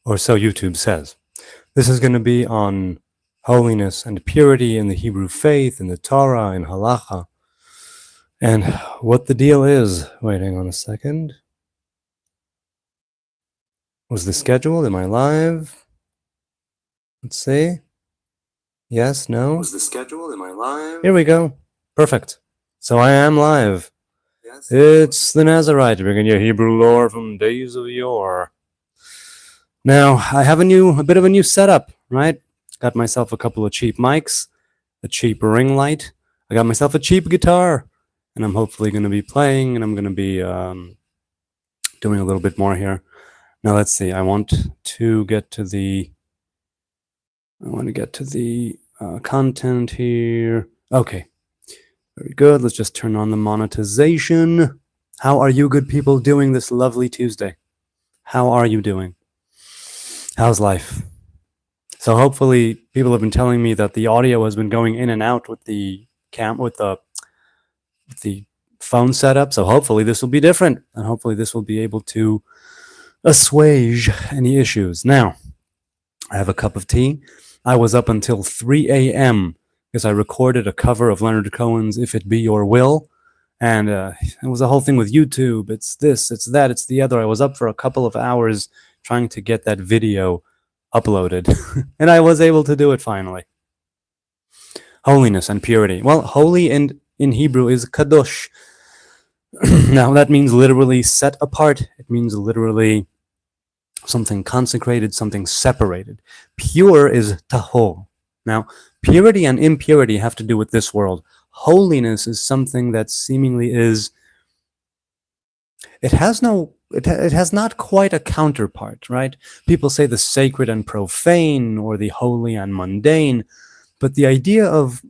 or so YouTube says. This is going to be on holiness and purity in the Hebrew faith, in the Torah, in halacha. And what the deal is, wait, hang on a second. Was the schedule? Am I live? Let's see. Yes, no? Was the schedule? Am I live? Here we go. Perfect. So I am live. Yes. It's the Nazarite, bringing you Hebrew lore from days of yore. Now, I have a bit of a new setup, right? Got myself a couple of cheap mics, a cheap ring light. I got myself a cheap guitar, and I'm hopefully going to be playing, and I'm going to be doing a little bit more here. Now, let's see. I want to get to the content here. Okay, very good. Let's just turn on the monetization. How are you good people doing this lovely Tuesday? How are you doing? How's life? So hopefully people have been telling me that the audio has been going in and out with the phone setup. So hopefully this will be different, and hopefully this will be able to assuage any issues. Now, I have a cup of tea. I was up until 3 a.m. because I recorded a cover of Leonard Cohen's If It Be Your Will. And it was a whole thing with YouTube. It's this, it's that, it's the other. I was up for a couple of hours trying to get that video uploaded. And I was able to do it finally. Holiness and purity. Well, holy in Hebrew is kadosh. Now that means literally set apart. It means literally something consecrated, something separated. Pure is tahor. Now, purity and impurity have to do with this world. Holiness is something that seemingly is, it has not quite a counterpart, right? People say the sacred and profane, or the holy and mundane, but the idea of,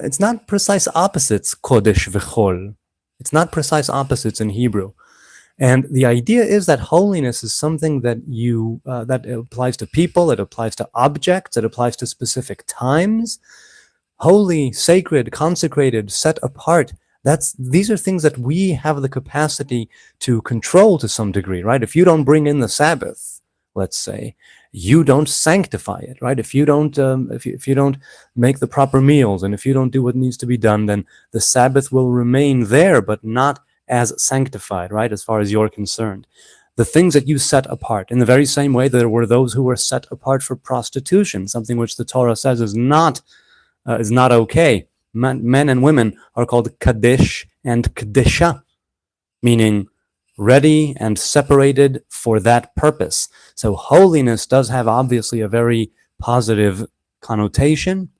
it's not precise opposites, kodesh v'chol. It's not precise opposites in Hebrew. And the idea is that holiness is something that that applies to people, it applies to objects, it applies to specific times. Holy, sacred, consecrated, set apart. These are things that we have the capacity to control to some degree, right? If you don't bring in the Sabbath, let's say, you don't sanctify it, right? If you don't, if you don't make the proper meals, and if you don't do what needs to be done, then the Sabbath will remain there, but not as sanctified, right? As far as you're concerned. The things that you set apart, in the very same way there were those who were set apart for prostitution, something which the Torah says is not okay. Men and women are called kadesh and kadesha, meaning ready and separated for that purpose. So holiness does have obviously a very positive connotation,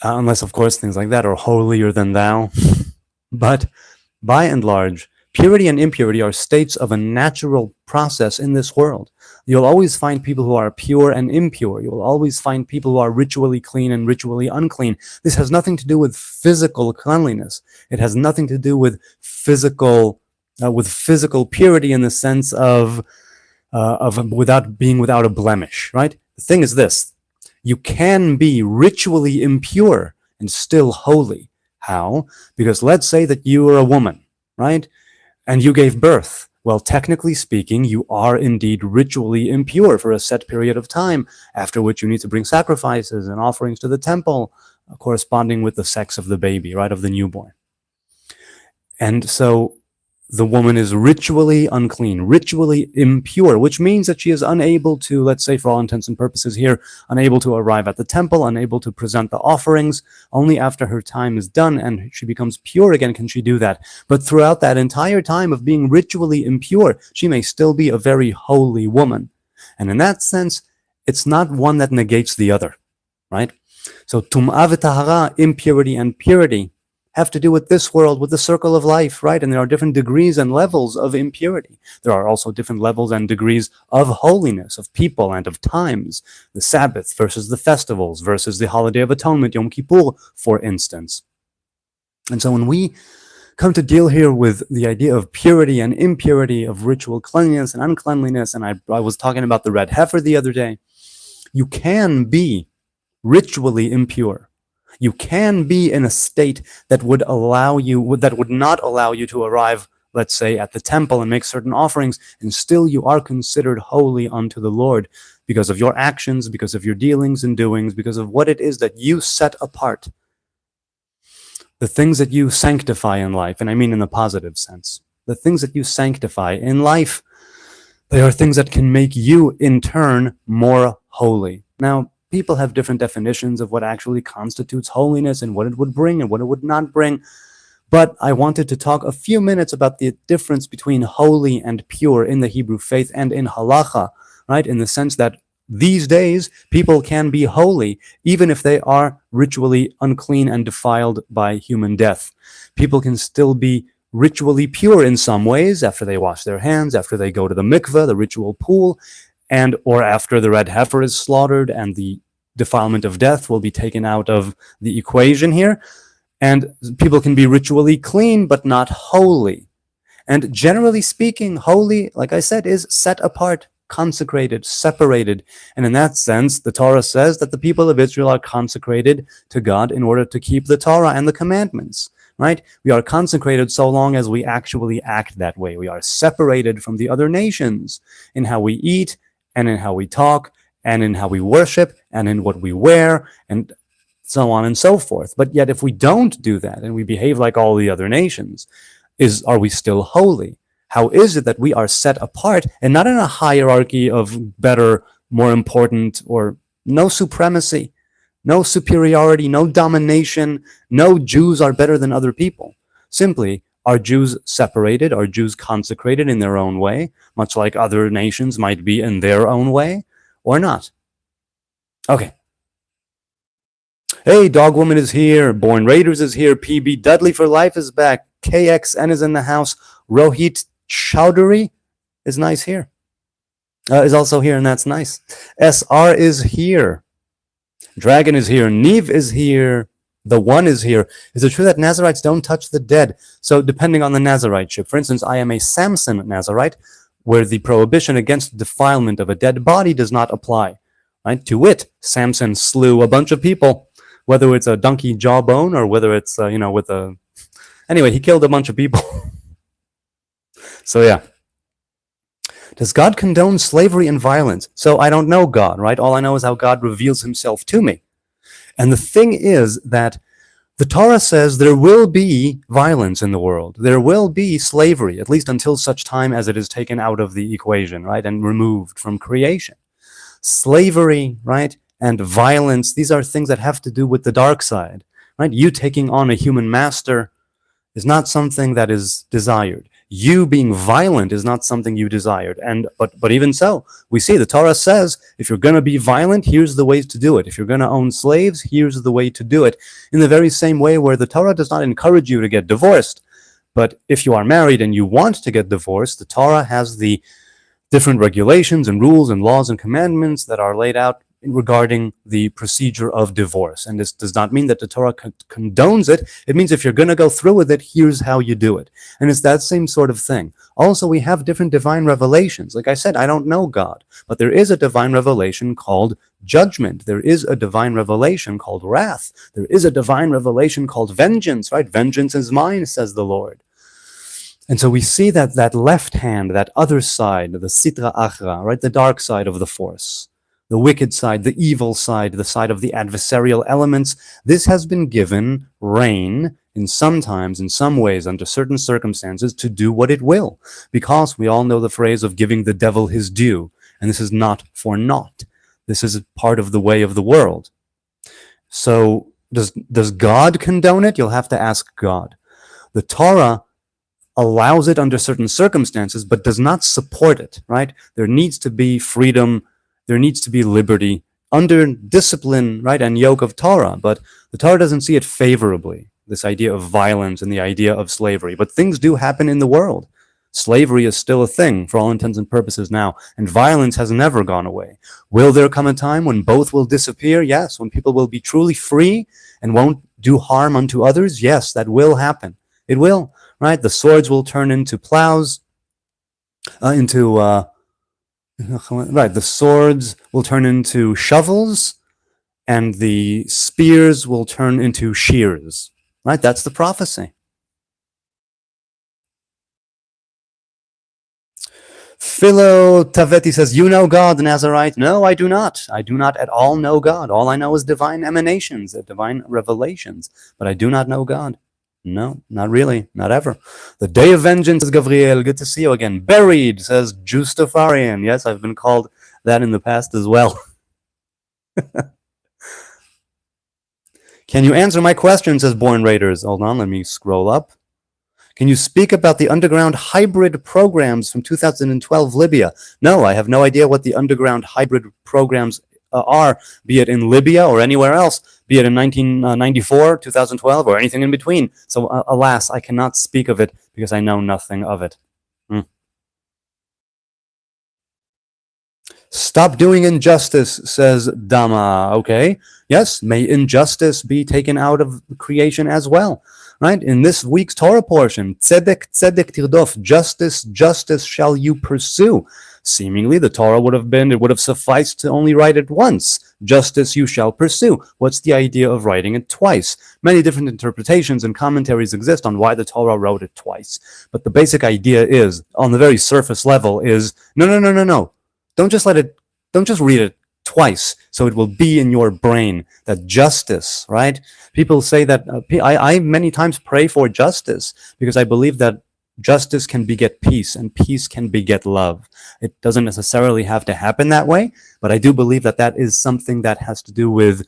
unless of course things like that are holier than thou. But by and large, purity and impurity are states of a natural process in this world. You'll always find people who are pure and impure. You'll always find people who are ritually clean and ritually unclean. This has nothing to do with physical cleanliness. It has nothing to do with physical purity in the sense of without a blemish, right? The thing is this: you can be ritually impure and still holy. How? Because let's say that you are a woman, right? And you gave birth. Well, technically speaking, you are indeed ritually impure for a set period of time, after which you need to bring sacrifices and offerings to the temple, corresponding with the sex of the baby, right, of the newborn. And so the woman is ritually unclean, ritually impure, which means that she is unable to, let's say for all intents and purposes here, unable to arrive at the temple, unable to present the offerings. Only after her time is done and she becomes pure again can she do that. But throughout that entire time of being ritually impure, she may still be a very holy woman. And in that sense, it's not one that negates the other, right? So tum'ah v'tahara, impurity and purity, have to do with this world, with the circle of life, right? And there are different degrees and levels of impurity. There are also different levels and degrees of holiness, of people and of times. The Sabbath versus the festivals versus the Holiday of Atonement, Yom Kippur, for instance. And so when we come to deal here with the idea of purity and impurity, of ritual cleanliness and uncleanliness, and I was talking about the red heifer the other day, you can be ritually impure. You can be in a state that would not allow you to arrive let's say, at the temple and make certain offerings, and still you are considered holy unto the Lord because of your actions, because of your dealings and doings, because of what it is that you set apart. The things that you sanctify in life, and I mean in the positive sense, the things that you sanctify in life, they are things that can make you, in turn, more holy. Now, people have different definitions of what actually constitutes holiness and what it would bring and what it would not bring. But I wanted to talk a few minutes about the difference between holy and pure in the Hebrew faith and in halacha, right? In the sense that these days, people can be holy even if they are ritually unclean and defiled by human death. People can still be ritually pure in some ways after they wash their hands, after they go to the mikveh, the ritual pool, and or after the red heifer is slaughtered and the defilement of death will be taken out of the equation here. And people can be ritually clean but not holy. And generally speaking, holy, like I said, is set apart, consecrated, separated. And in that sense, the Torah says that the people of Israel are consecrated to God in order to keep the Torah and the commandments, right? We are consecrated so long as we actually act that way. We are separated from the other nations in how we eat and in how we talk and in how we worship and in what we wear and so on and so forth. But yet if we don't do that and we behave like all the other nations, are we still holy? How is it that we are set apart and not in a hierarchy of better, more important, or no supremacy, no superiority, no domination, no Jews are better than other people. Simply, are Jews separated? Are Jews consecrated in their own way, much like other nations might be in their own way, or not? Okay. Hey, Dog Woman is here. Born Raiders is here. PB Dudley for Life is back. KXN is in the house. Rohit Chowdhury is nice here. Is also here, and that's nice. SR is here. Dragon is here. Neve is here. The One is here. Is it true that Nazarites don't touch the dead? So depending on the Nazariteship. For instance, I am a Samson Nazarite, where the prohibition against defilement of a dead body does not apply. Right? To wit, Samson slew a bunch of people, whether it's a donkey jawbone or whether it's, with a... Anyway, he killed a bunch of people. So yeah. Does God condone slavery and violence? So I don't know God, right? All I know is how God reveals himself to me. And the thing is that the Torah says there will be violence in the world. There will be slavery, at least until such time as it is taken out of the equation, right? And removed from creation. Slavery, right? And violence, these are things that have to do with the dark side, right? You taking on a human master is not something that is desired. You being violent is not something you desired. But even so, we see the Torah says, if you're going to be violent, here's the ways to do it. If you're going to own slaves, here's the way to do it. In the very same way where the Torah does not encourage you to get divorced. But if you are married and you want to get divorced, the Torah has the different regulations and rules and laws and commandments that are laid out regarding the procedure of divorce. And this does not mean that the Torah condones it. It means if you're going to go through with it, here's how you do it. And it's that same sort of thing. Also, we have different divine revelations. Like I said, I don't know God, but there is a divine revelation called judgment. There is a divine revelation called wrath. There is a divine revelation called vengeance, right? Vengeance is mine, says the Lord. And so we see that left hand, that other side, the sitra achra, right? The dark side of the force. The wicked side, the evil side, the side of the adversarial elements. This has been given reign in sometimes, in some ways, under certain circumstances, to do what it will. Because we all know the phrase of giving the devil his due. And this is not for naught. This is part of the way of the world. So does God condone it? You'll have to ask God. The Torah allows it under certain circumstances, but does not support it, right? There needs to be freedom. There needs to be liberty under discipline, right, and yoke of Torah. But the Torah doesn't see it favorably, this idea of violence and the idea of slavery. But things do happen in the world. Slavery is still a thing for all intents and purposes now, and violence has never gone away. Will there come a time when both will disappear? Yes. When people will be truly free and won't do harm unto others? Yes, that will happen. It will, right? The swords will turn into plows, the swords will turn into shovels, and the spears will turn into shears, right? That's the prophecy. Philo Tavetti says, you know God, Nazarite. No, I do not. I do not at all know God. All I know is divine emanations, divine revelations. But I do not know God. No, not really. Not ever. The day of vengeance, says Gabriel. Good to see you again. Buried, says Justafarian. Yes, I've been called that in the past as well. Can you answer my question, says Born Raiders. Hold on, let me scroll up. Can you speak about the underground hybrid programs from 2012 Libya? No, I have no idea what the underground hybrid programs are, be it in Libya or anywhere else, be it in 1994, 2012, or anything in between. So, alas, I cannot speak of it because I know nothing of it. Stop doing injustice, says Dama. Okay, yes, may injustice be taken out of creation as well. Right? In this week's Torah portion, tzedek, tzedek tirdof, justice, justice shall you pursue. Seemingly, the Torah it would have sufficed to only write it once. Justice you shall pursue. What's the idea of writing it twice? Many different interpretations and commentaries exist on why the Torah wrote it twice. But the basic idea is, on the very surface level, is no. Don't just read it twice, so it will be in your brain. That justice, right? People say that, I many times pray for justice, because I believe that justice can beget peace, and peace can beget love. It doesn't necessarily have to happen that way, but I do believe that that is something that has to do with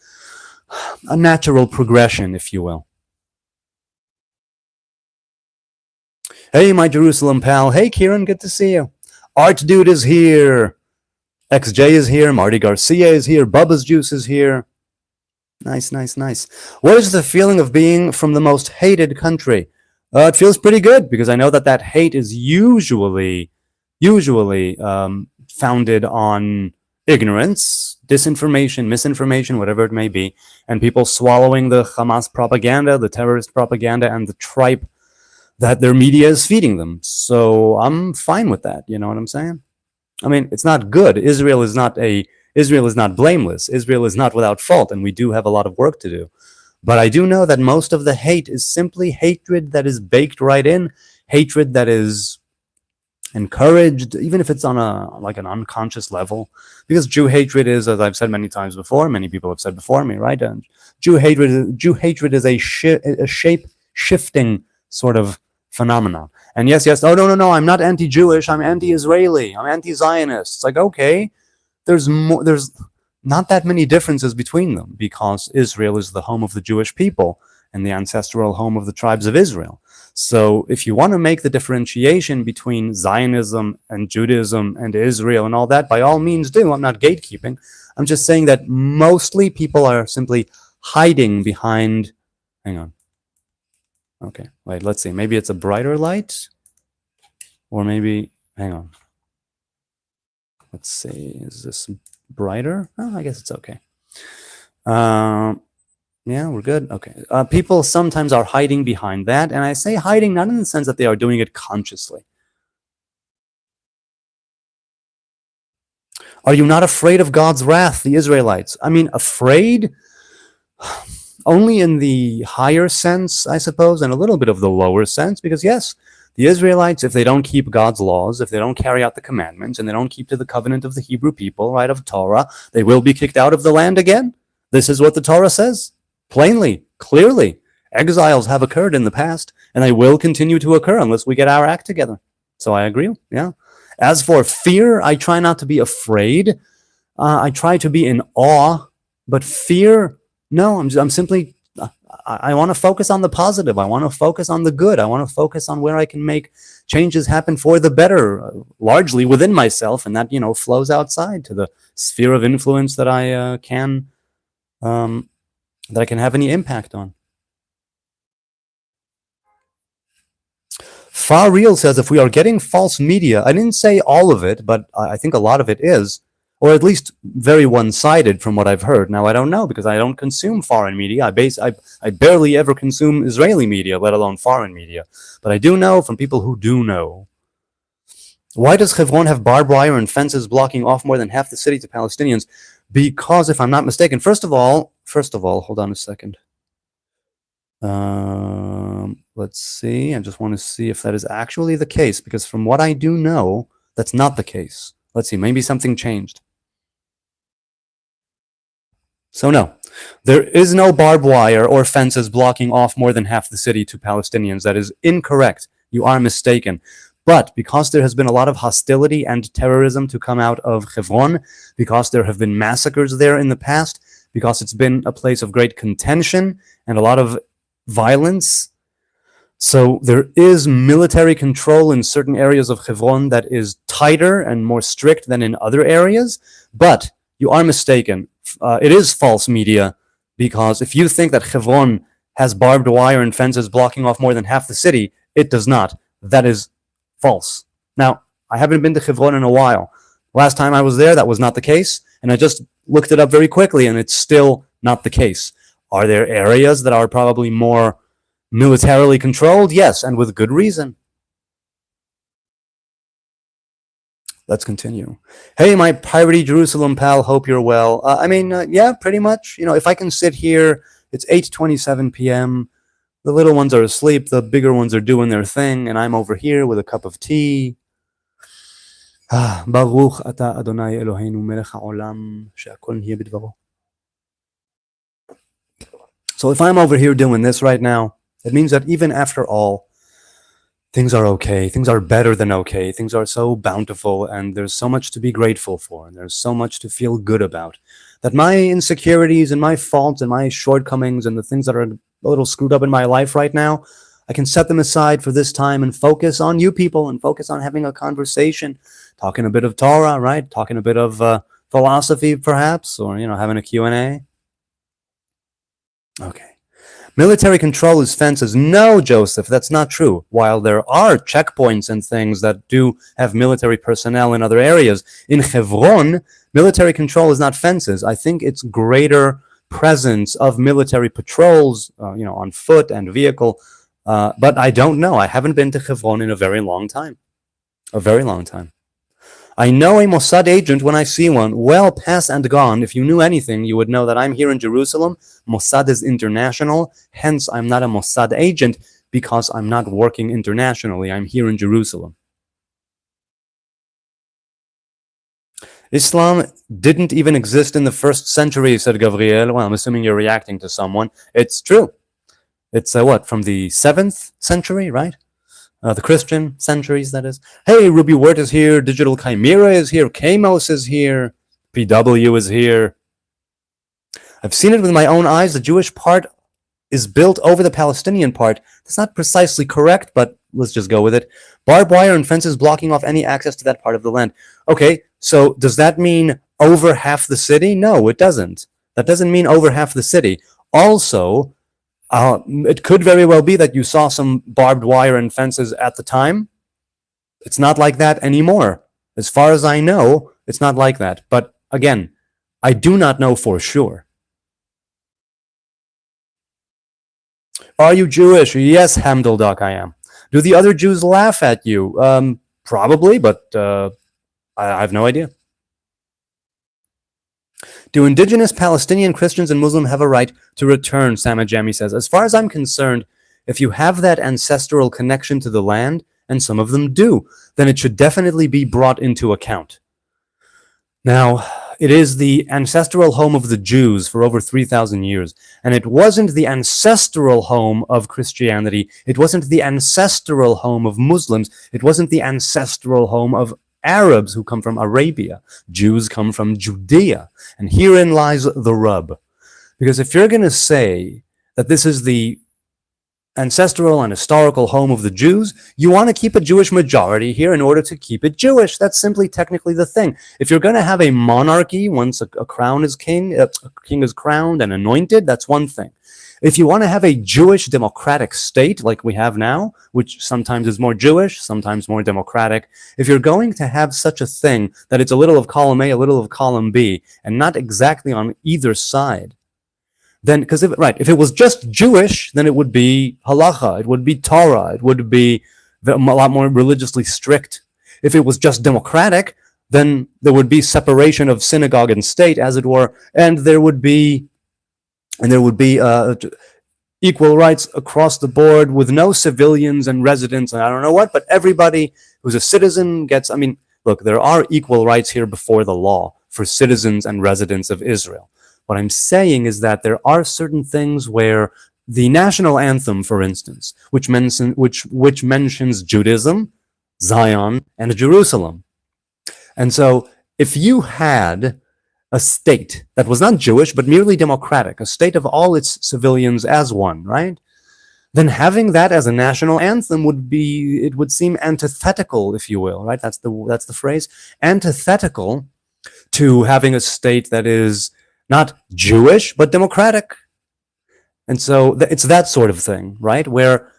a natural progression, if you will. Hey, my Jerusalem pal. Hey, Kieran, good to see you. Art Dude is here. XJ is here, Marty Garcia is here, Bubba's Juice is here. Nice. What is the feeling of being from the most hated country? It feels pretty good, because I know that hate is usually founded on ignorance, disinformation, misinformation, whatever it may be, and people swallowing the Hamas propaganda, the terrorist propaganda, and the tripe that their media is feeding them. So I'm fine with that, you know what I'm saying? I mean, it's not good. Israel is not blameless. Israel is not without fault, and we do have a lot of work to do. But I do know that most of the hate is simply hatred that is baked right in, hatred that is encouraged, even if it's on an unconscious level. Because Jew hatred is, as I've said many times before, many people have said before me, right? Jew hatred is a shape-shifting sort of phenomenon. And yes, oh no, I'm not anti-Jewish, I'm anti-Israeli, I'm anti-Zionist. It's like, okay, there's not that many differences between them, because Israel is the home of the Jewish people and the ancestral home of the tribes of Israel. So if you want to make the differentiation between Zionism and Judaism and Israel and all that, by all means do. I'm not gatekeeping. I'm just saying that mostly people are simply hiding behind, hang on. Okay, wait, let's see. Maybe it's a brighter light, or maybe, hang on. Let's see, is this brighter? Oh, I guess it's okay. Yeah, we're good. Okay. People sometimes are hiding behind that, and I say hiding not in the sense that they are doing it consciously. Are you not afraid of God's wrath, the Israelites? I mean, afraid? Only in the higher sense, I suppose, and a little bit of the lower sense, because yes, the Israelites, if they don't keep God's laws, if they don't carry out the commandments, and they don't keep to the covenant of the Hebrew people, right, of Torah, they will be kicked out of the land again. This is what the Torah says, plainly, clearly. Exiles have occurred in the past, and they will continue to occur unless we get our act together. So I agree, yeah. As for fear, I try not to be afraid. I try to be in awe, but fear, no, I'm simply, I want to focus on the positive. I want to focus on the good. I want to focus on where I can make changes happen for the better, largely within myself, and that, flows outside to the sphere of influence that I can have any impact on. Far Real says, if we are getting false media, I didn't say all of it, but I think a lot of it is, or at least very one-sided from what I've heard. Now, I don't know, because I don't consume foreign media. I barely ever consume Israeli media, let alone foreign media. But I do know from people who do know. Why does Hebron have barbed wire and fences blocking off more than half the city to Palestinians? Because, if I'm not mistaken, first of all, hold on a second. Let's see. I just want to see if that is actually the case, because from what I do know, That's not the case. Let's see, maybe something changed. So no, there is no barbed wire or fences blocking off more than half the city to Palestinians. That is incorrect. You are mistaken. But because there has been a lot of hostility and terrorism to come out of Hebron, because there have been massacres there in the past, because it's been a place of great contention and a lot of violence, so there is military control in certain areas of Hebron that is tighter and more strict than in other areas. But you are mistaken. It is false media, because if you think that Hebron has barbed wire and fences blocking off more than half the city, it does not. That is false. Now, I haven't been to Hebron in a while. Last time I was there, that was not the case, and I just looked it up very quickly, and it's still not the case. Are there areas that are probably more militarily controlled? Yes, and with good reason. Let's continue. Hey, my piratey Jerusalem pal, hope you're well. Yeah, pretty much. You know, if I can sit here, it's 8:27 p.m., the little ones are asleep, the bigger ones are doing their thing, and I'm over here with a cup of tea. Baruch ata Adonai Eloheinu melech haolam she'akol nihye bidvaro. So if I'm over here doing this right now, it means that even after all, things are okay, things are better than okay, things are so bountiful, and there's so much to be grateful for, and there's so much to feel good about, that my insecurities and my faults and my shortcomings and the things that are a little screwed up in my life right now, I can set them aside for this time and focus on you people and focus on having a conversation, talking a bit of Torah, right? Talking a bit of philosophy perhaps, or, having a Q&A. Okay. Military control is fences. No, Joseph, that's not true. While there are checkpoints and things that do have military personnel in other areas, in Hebron, military control is not fences. I think it's greater presence of military patrols, on foot and vehicle. But I don't know. I haven't been to Hebron in a very long time. A very long time. I know a Mossad agent when I see one. Well, past and gone. If you knew anything, you would know that I'm here in Jerusalem. Mossad is international. Hence, I'm not a Mossad agent because I'm not working internationally. I'm here in Jerusalem. Islam didn't even exist in the 1st century, said Gabriel. Well, I'm assuming you're reacting to someone. It's true. It's from the 7th century, right? The Christian centuries, that is. Hey, Ruby Wort is here. Digital Chimera is here. Kamos is here. PW is here. I've seen it with my own eyes. The Jewish part is built over the Palestinian part. That's not precisely correct, but let's just go with it. Barbed wire and fences blocking off any access to that part of the land. Okay, so does that mean over half the city? No, it doesn't. That doesn't mean over half the city. Also, it could very well be that you saw some barbed wire and fences at the time. It's not like that anymore. As far as I know, it's not like that. But again, I do not know for sure. Are you Jewish? Yes, Hamduldak, I am. Do the other Jews laugh at you? Probably, but I have no idea. Do indigenous Palestinian Christians and Muslims have a right to return, Samajami says. As far as I'm concerned, if you have that ancestral connection to the land, and some of them do, then it should definitely be brought into account. Now, it is the ancestral home of the Jews for over 3,000 years, and it wasn't the ancestral home of Christianity. It wasn't the ancestral home of Muslims. It wasn't the ancestral home of Arabs who come from Arabia. Jews come from Judea. And herein lies the rub. Because if you're going to say that this is the ancestral and historical home of the Jews, you want to keep a Jewish majority here in order to keep it Jewish. That's simply technically the thing. If you're going to have a monarchy, once a crown is king, a king is crowned and anointed, that's one thing. If you want to have a Jewish democratic state like we have now, which sometimes is more Jewish, sometimes more democratic, if you're going to have such a thing that it's a little of column A, a little of column B, and not exactly on either side, then, because if it was just Jewish, then it would be halacha, it would be Torah, it would be a lot more religiously strict. If it was just democratic, then there would be separation of synagogue and state, as it were, and there would be equal rights across the board with no civilians and residents and I don't know what, but everybody who's a citizen gets, look, there are equal rights here before the law for citizens and residents of Israel. What I'm saying is that there are certain things where the national anthem, for instance, which mentions Judaism, Zion, and Jerusalem. And so if you had a state that was not Jewish, but merely democratic, a state of all its civilians as one, right? Then having that as a national anthem would seem antithetical, if you will, right? That's the phrase, antithetical to having a state that is not Jewish, but democratic. And so it's that sort of thing, right? Where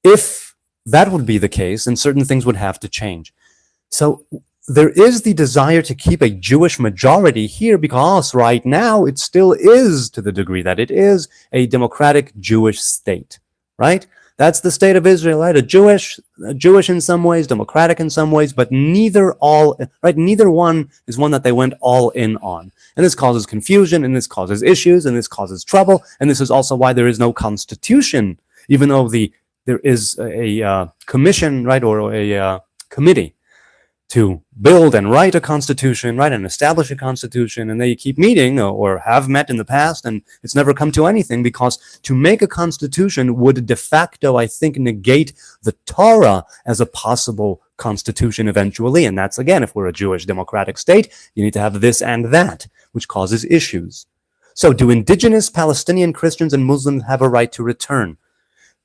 if that would be the case, then certain things would have to change. So there is the desire to keep a Jewish majority here because right now it still is, to the degree that it is, a democratic Jewish state, right? That's the state of Israel, right? A Jewish in some ways, democratic in some ways, but neither one is one that they went all in on. And this causes confusion, and this causes issues, and this causes trouble, and this is also why there is no constitution, even though there is a commission, right, or a committee to build and write a constitution, right, and establish a constitution, and they keep meeting or have met in the past, and it's never come to anything because to make a constitution would de facto, I think, negate the Torah as a possible constitution eventually, and that's, again, if we're a Jewish democratic state, you need to have this and that, which causes issues. So do indigenous Palestinian Christians and Muslims have a right to return?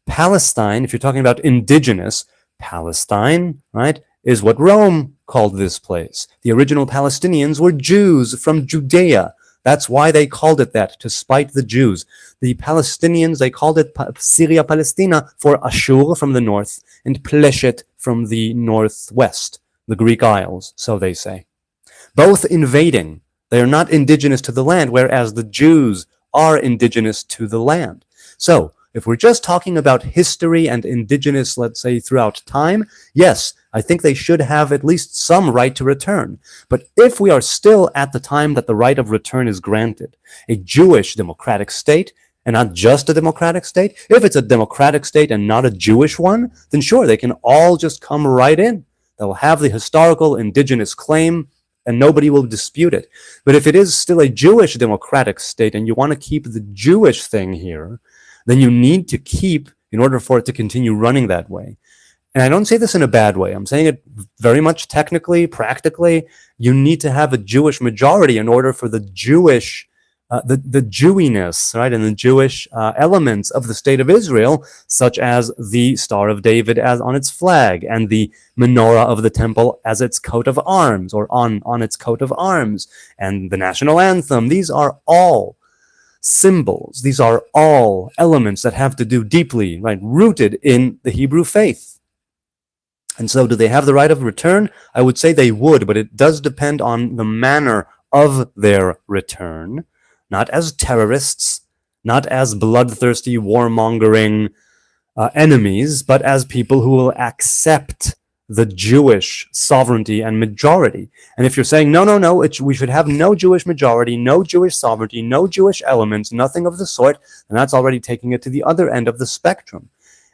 Palestine, if you're talking about indigenous, Palestine, right, is what Rome called this place. The original Palestinians were Jews from Judea. That's why they called it that, to spite the Jews. The Palestinians, they called it Syria Palestina for Ashur from the north and Pleshet from the northwest, the Greek Isles, so they say. Both invading. They are not indigenous to the land, whereas the Jews are indigenous to the land. So, if we're just talking about history and indigenous, let's say, throughout time, yes, I think they should have at least some right to return. But if we are still at the time that the right of return is granted, a Jewish democratic state, and not just a democratic state, if it's a democratic state and not a Jewish one, then sure, they can all just come right in. They'll have the historical indigenous claim, and nobody will dispute it. But if it is still a Jewish democratic state, and you want to keep the Jewish thing here, then you need to keep, in order for it to continue running that way. And I don't say this in a bad way. I'm saying it very much technically, practically. You need to have a Jewish majority in order for the Jewish, the Jewiness, right, and the Jewish elements of the state of Israel, such as the Star of David as on its flag, and the menorah of the temple as its coat of arms, or on its coat of arms, and the national anthem. These are all symbols. These are all elements that have to do deeply, right, rooted in the Hebrew faith. And so do they have the right of return? I would say they would, but it does depend on the manner of their return, not as terrorists, not as bloodthirsty, warmongering enemies, but as people who will accept the Jewish sovereignty and majority. And if you're saying, no, we should have no Jewish majority, no Jewish sovereignty, no Jewish elements, nothing of the sort, then that's already taking it to the other end of the spectrum.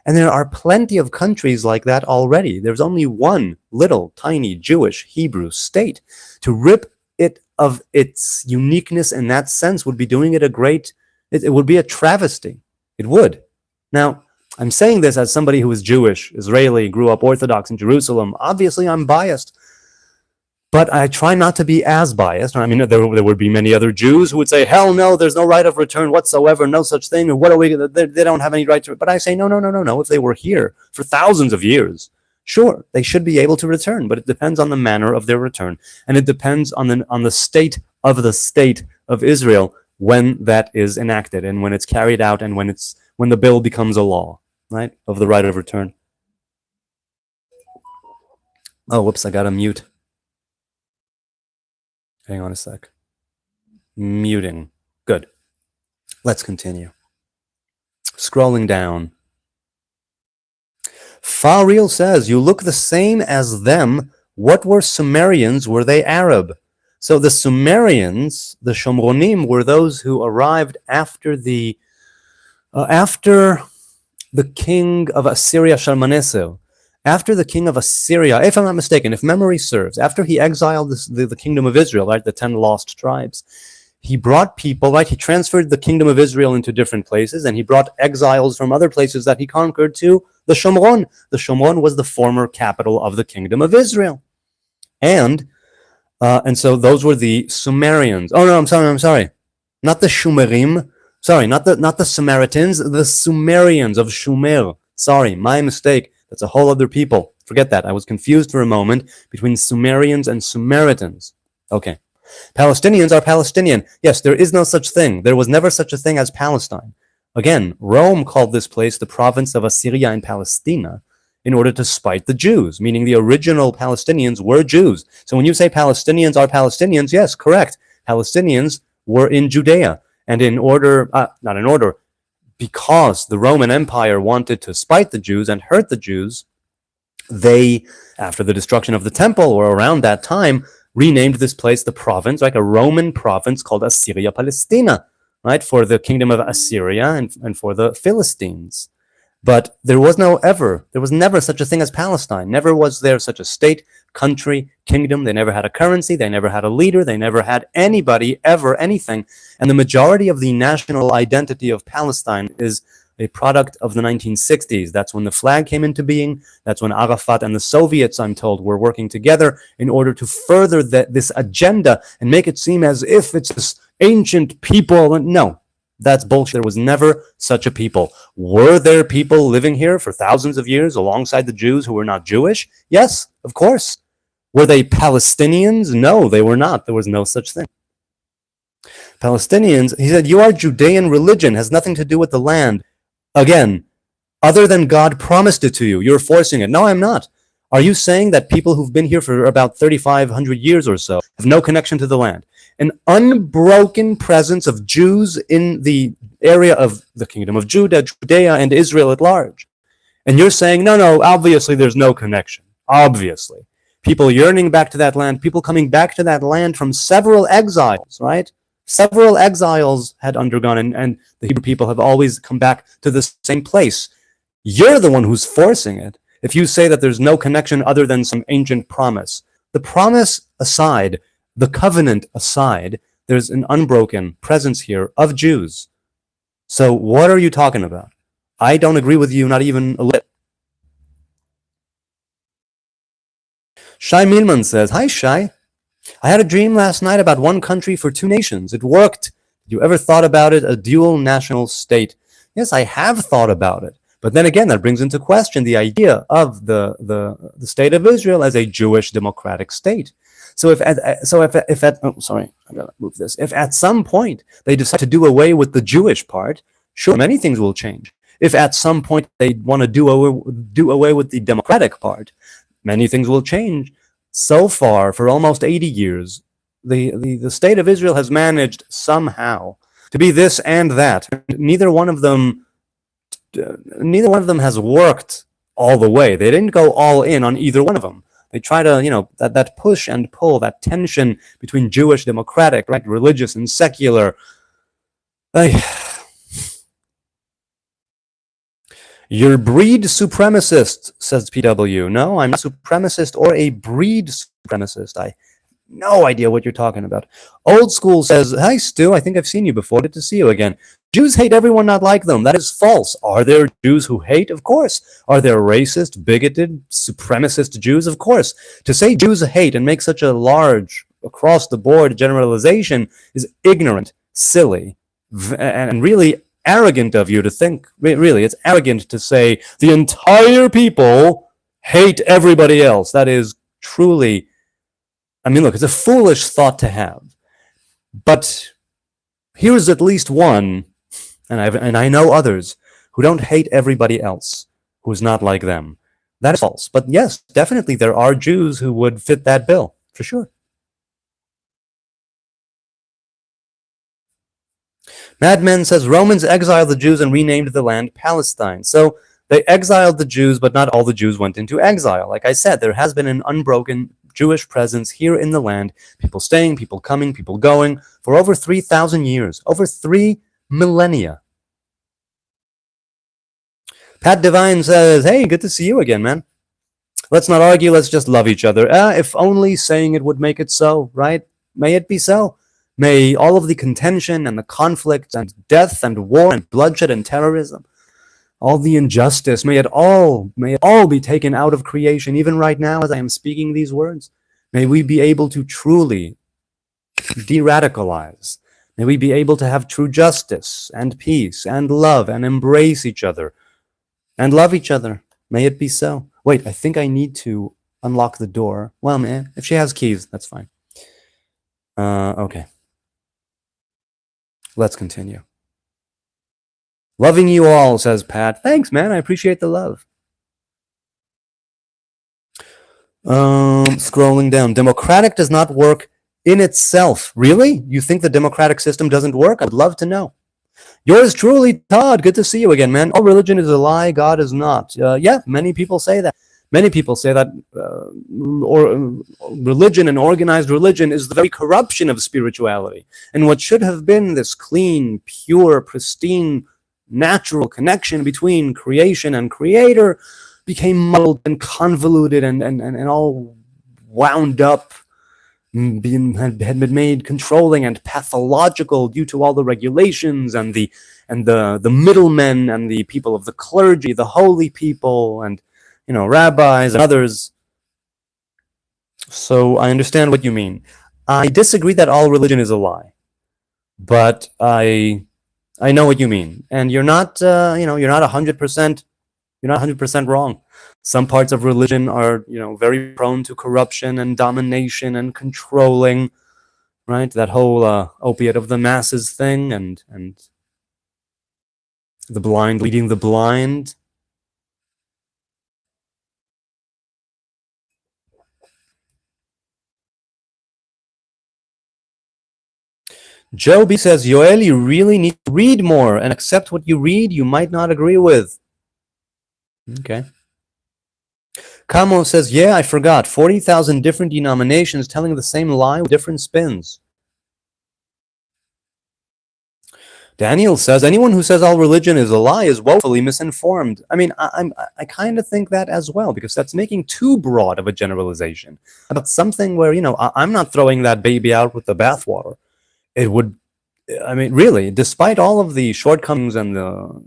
And there are plenty of countries like that already. There's only one little tiny Jewish Hebrew state. To rip it of its uniqueness in that sense would be doing it it would be a travesty. It would. Now, I'm saying this as somebody who is Jewish, Israeli, grew up Orthodox in Jerusalem. Obviously, I'm biased, but I try not to be as biased. I mean, there would be many other Jews who would say, hell no, there's no right of return whatsoever, no such thing. What are we? They don't have any right to. But I say, no. If they were here for thousands of years, sure, they should be able to return. But it depends on the manner of their return, and it depends on the state of Israel when that is enacted and when it's carried out and when the bill becomes a law, right, of the right of return. Oh, whoops, I got to mute. Hang on a sec. Muting. Good. Let's continue. Scrolling down. Fariel says, you look the same as them. What were Sumerians? Were they Arab? So the Sumerians, the Shomronim, were those who arrived after the king of Assyria, Shalmaneser. After the king of Assyria, if I'm not mistaken, if memory serves, after he exiled the kingdom of Israel, right, the 10 lost tribes, he brought people, right, he transferred the kingdom of Israel into different places, and he brought exiles from other places that he conquered to the Shomron. The Shomron was the former capital of the kingdom of Israel. And so those were the Sumerians. Oh no, I'm sorry. Not the Shumerim. Sorry, not the Samaritans, the Sumerians of Shumer. Sorry, my mistake. That's a whole other people. Forget that. I was confused for a moment between Sumerians and Samaritans. Okay. Palestinians are Palestinian. Yes, there is no such thing. There was never such a thing as Palestine. Again, Rome called this place the province of Assyria and Palestina in order to spite the Jews, meaning the original Palestinians were Jews. So when you say Palestinians are Palestinians, yes, correct. Palestinians were in Judea. And because the Roman Empire wanted to spite the Jews and hurt the Jews, they, after the destruction of the temple or around that time, renamed this place the province, like a Roman province called Assyria Palestina, right, for the kingdom of Assyria and for the Philistines. But there was never such a thing as Palestine. Never was there such a state, country, kingdom. They never had a currency. They never had a leader. They never had anybody, ever, anything. And the majority of the national identity of Palestine is a product of the 1960s. That's when the flag came into being. That's when Arafat and the Soviets, I'm told, were working together in order to further this agenda and make it seem as if it's this ancient people. No. That's bullshit. There was never such a people. Were there people living here for thousands of years alongside the Jews who were not Jewish? Yes, of course. Were they Palestinians? No, they were not. There was no such thing. Palestinians, he said, you are Judean religion, has nothing to do with the land. Again, other than God promised it to you, you're forcing it. No, I'm not. Are you saying that people who've been here for about 3,500 years or so have no connection to the land? An unbroken presence of Jews in the area of the kingdom of Judea and Israel at large. And you're saying, no, obviously there's no connection. Obviously. People yearning back to that land, people coming back to that land from several exiles, right? Several exiles had undergone, and the Hebrew people have always come back to the same place. You're the one who's forcing it. If you say that there's no connection other than some ancient promise. The promise aside, the covenant aside, there's an unbroken presence here of Jews. So what are you talking about? I don't agree with you, not even a little. Shai Milman says, hi, Shai. I had a dream last night about one country for two nations. It worked. Have you ever thought about it, a dual national state? Yes, I have thought about it. But then again, that brings into question the idea of the state of Israel as a Jewish democratic state. So if at some point they decide to do away with the Jewish part, sure, many things will change. If at some point they want to do away with the democratic part, many things will change. So far, for almost 80 years, the state of Israel has managed somehow to be this and that. Neither one of them has worked all the way. They didn't go all in on either one of them. They try to, that push and pull, that tension between Jewish, democratic, right, religious and secular. You're breed supremacist, says PW. No, I'm not supremacist or a breed supremacist. I have no idea what you're talking about. Old School says, hi, Stu, I think I've seen you before. Good to see you again. Jews hate everyone not like them. That is false. Are there Jews who hate? Of course. Are there racist, bigoted, supremacist Jews? Of course. To say Jews hate and make such a large, across-the-board generalization is ignorant, silly, and really arrogant of you to think. Really, it's arrogant to say the entire people hate everybody else. That is truly, look, it's a foolish thought to have. But here's at least one, and I know others who don't hate everybody else who's not like them. That is false. But yes, definitely there are Jews who would fit that bill, for sure. Madman says Romans exiled the Jews and renamed the land Palestine. So they exiled the Jews, but not all the Jews went into exile. Like I said, there has been an unbroken Jewish presence here in the land. People staying, people coming, people going for over 3,000 years, over 3 millennia. Pat Devine says, hey, good to see you again, man. Let's not argue, let's just love each other. If only saying it would make it so, right? May it be so. May all of the contention and the conflict and death and war and bloodshed and terrorism, all the injustice, may it all be taken out of creation, even right now as I am speaking these words. May we be able to truly de-radicalize. May we be able to have true justice and peace and love and embrace each other and love each other. May it be so. Wait, I think I need to unlock the door. Well, man, if she has keys, that's fine. Okay. Let's continue. Loving you all, says Pat. Thanks, man. I appreciate the love. Scrolling down. Democratic does not work in itself. Really? You think the democratic system doesn't work? I would love to know. Yours truly, Todd. Good to see you again, man. All religion is a lie. God is not. Yeah, many people say that. Many people say that religion and organized religion is the very corruption of spirituality. And what should have been this clean, pure, pristine, natural connection between creation and creator became muddled and convoluted and all wound up, had been made controlling and pathological due to all the regulations and the middlemen and the people of the clergy, the holy people, and rabbis and others. So I understand what you mean. I disagree that all religion is a lie, but I know what you mean, and you're not 100%. You're not 100% wrong. Some parts of religion are, very prone to corruption and domination and controlling, right? That whole opiate of the masses thing, and the blind leading the blind. Joby says, Yoel, you really need to read more and accept what you read you might not agree with. Okay. Kamo says, yeah, I forgot. 40,000 different denominations telling the same lie with different spins. Daniel says, anyone who says all religion is a lie is woefully misinformed. I mean, I kind of think that as well, because that's making too broad of a generalization about something where, I'm not throwing that baby out with the bathwater. It would, really, despite all of the shortcomings and the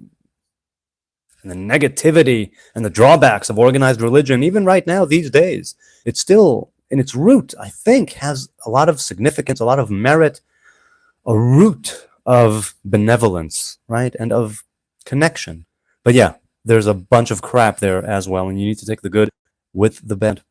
negativity and the drawbacks of organized religion, even right now, these days, it's still, in its root, I think, has a lot of significance, a lot of merit, a root of benevolence, right, and of connection. But yeah, there's a bunch of crap there as well, and you need to take the good with the bad.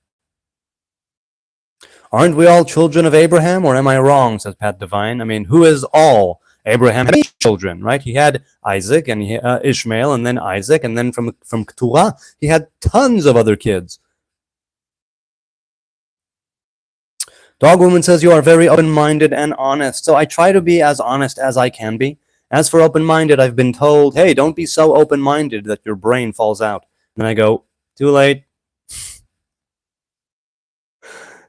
Aren't we all children of Abraham, or am I wrong, says Pat Devine? I mean, who is all? Abraham had children, right? He had Isaac and Ishmael, and then Isaac, and then from Keturah, he had tons of other kids. Dogwoman says, you are very open-minded and honest. So I try to be as honest as I can be. As for open-minded, I've been told, hey, don't be so open-minded that your brain falls out. And I go, too late.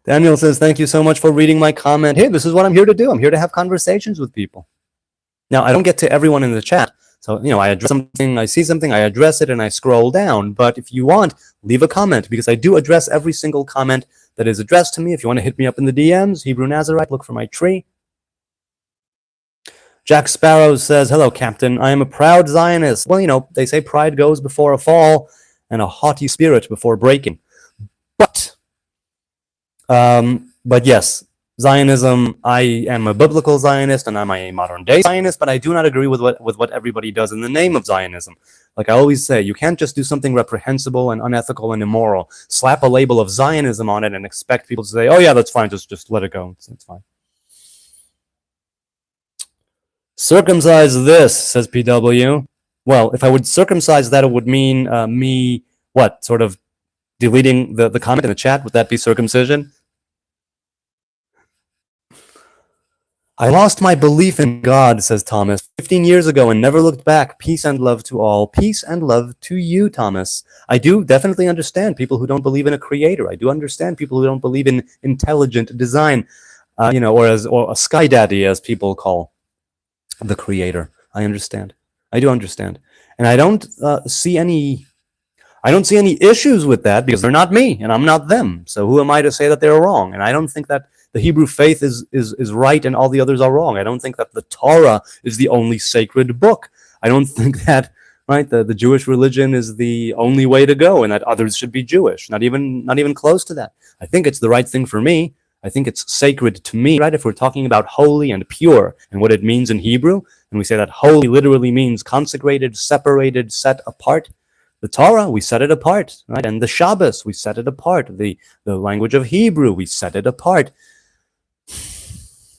Daniel says, thank you so much for reading my comment. Hey, this is what I'm here to do. I'm here to have conversations with people. Now, I don't get to everyone in the chat. So, I address something, I see something, I address it, and I scroll down. But if you want, leave a comment, because I do address every single comment that is addressed to me. If you want to hit me up in the DMs, Hebrew Nazarite, look for my tree. Jack Sparrow says, hello, Captain. I am a proud Zionist. Well, they say pride goes before a fall and a haughty spirit before breaking. But yes, Zionism, I am a biblical Zionist and I'm a modern day Zionist, but I do not agree with what everybody does in the name of Zionism. Like I always say, you can't just do something reprehensible and unethical and immoral, slap a label of Zionism on it and expect people to say, oh yeah, that's fine, just let it go, it's fine. Circumcise this, says PW. Well, if I would circumcise that, it would mean me, what, sort of deleting the comment in the chat? Would that be circumcision? I lost my belief in God, says Thomas, 15 years ago and never looked back. Peace and love to all. Peace and love to you, Thomas. I do definitely understand people who don't believe in a creator. I do understand people who don't believe in intelligent design, or a sky daddy, as people call the creator. I understand. I do understand. And I don't see any... I don't see any issues with that because they're not me and I'm not them. So who am I to say that they're wrong? And I don't think that the Hebrew faith is right and all the others are wrong. I don't think that the Torah is the only sacred book. I don't think that, right, the Jewish religion is the only way to go and that others should be Jewish. Not even close to that. I think it's the right thing for me. I think it's sacred to me, right? If we're talking about holy and pure and what it means in Hebrew, and we say that holy literally means consecrated, separated, set apart. The Torah, we set it apart, right? And the Shabbos, we set it apart. The language of Hebrew, we set it apart.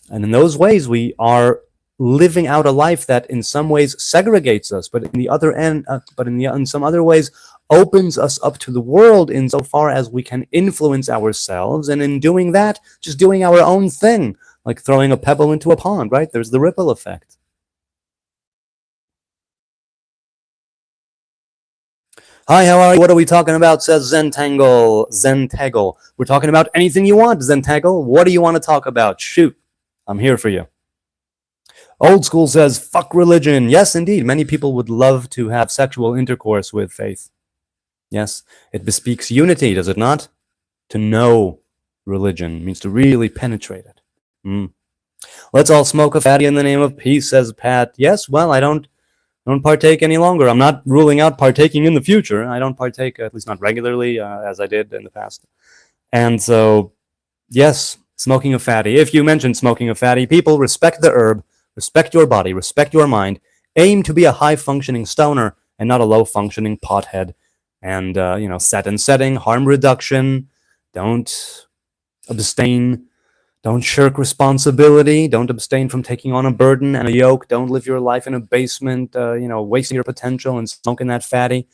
And in those ways, we are living out a life that in some ways segregates us, but in the other end, in some other ways, opens us up to the world insofar as we can influence ourselves, and in doing that, just doing our own thing, like throwing a pebble into a pond, right? There's the ripple effect. Hi, how are you? What are we talking about? Says Zentangle. We're talking about anything you want, Zentangle. What do you want to talk about? Shoot, I'm here for you. Old School says, fuck religion. Yes, indeed. Many people would love to have sexual intercourse with faith. Yes, it bespeaks unity, does it not? To know religion means to really penetrate it. Let's all smoke a fatty in the name of peace, says Pat. Yes, well, I don't partake any longer. I'm not ruling out partaking in the future. I don't partake, at least not regularly, as I did in the past. And so, yes, smoking a fatty. If you mention smoking a fatty, people respect the herb, respect your body, respect your mind, aim to be a high-functioning stoner and not a low-functioning pothead. And, set and setting, harm reduction, don't abstain, don't shirk responsibility, don't abstain from taking on a burden and a yoke, don't live your life in a basement, wasting your potential and smoking that fatty.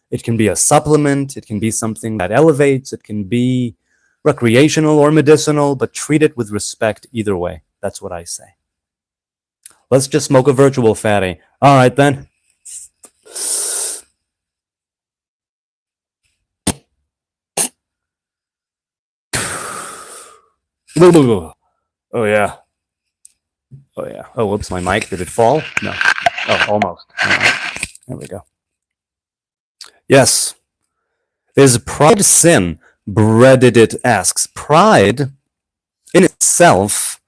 It can be a supplement, it can be something that elevates, it can be recreational or medicinal, but treat it with respect either way. That's what I say. Let's just smoke a virtual fatty. All right, then. Oh, yeah. Oh, yeah. Oh, whoops, my mic. Did it fall? No. Oh, almost. There we go. Yes. Is pride sin? Breaded asks. Pride in itself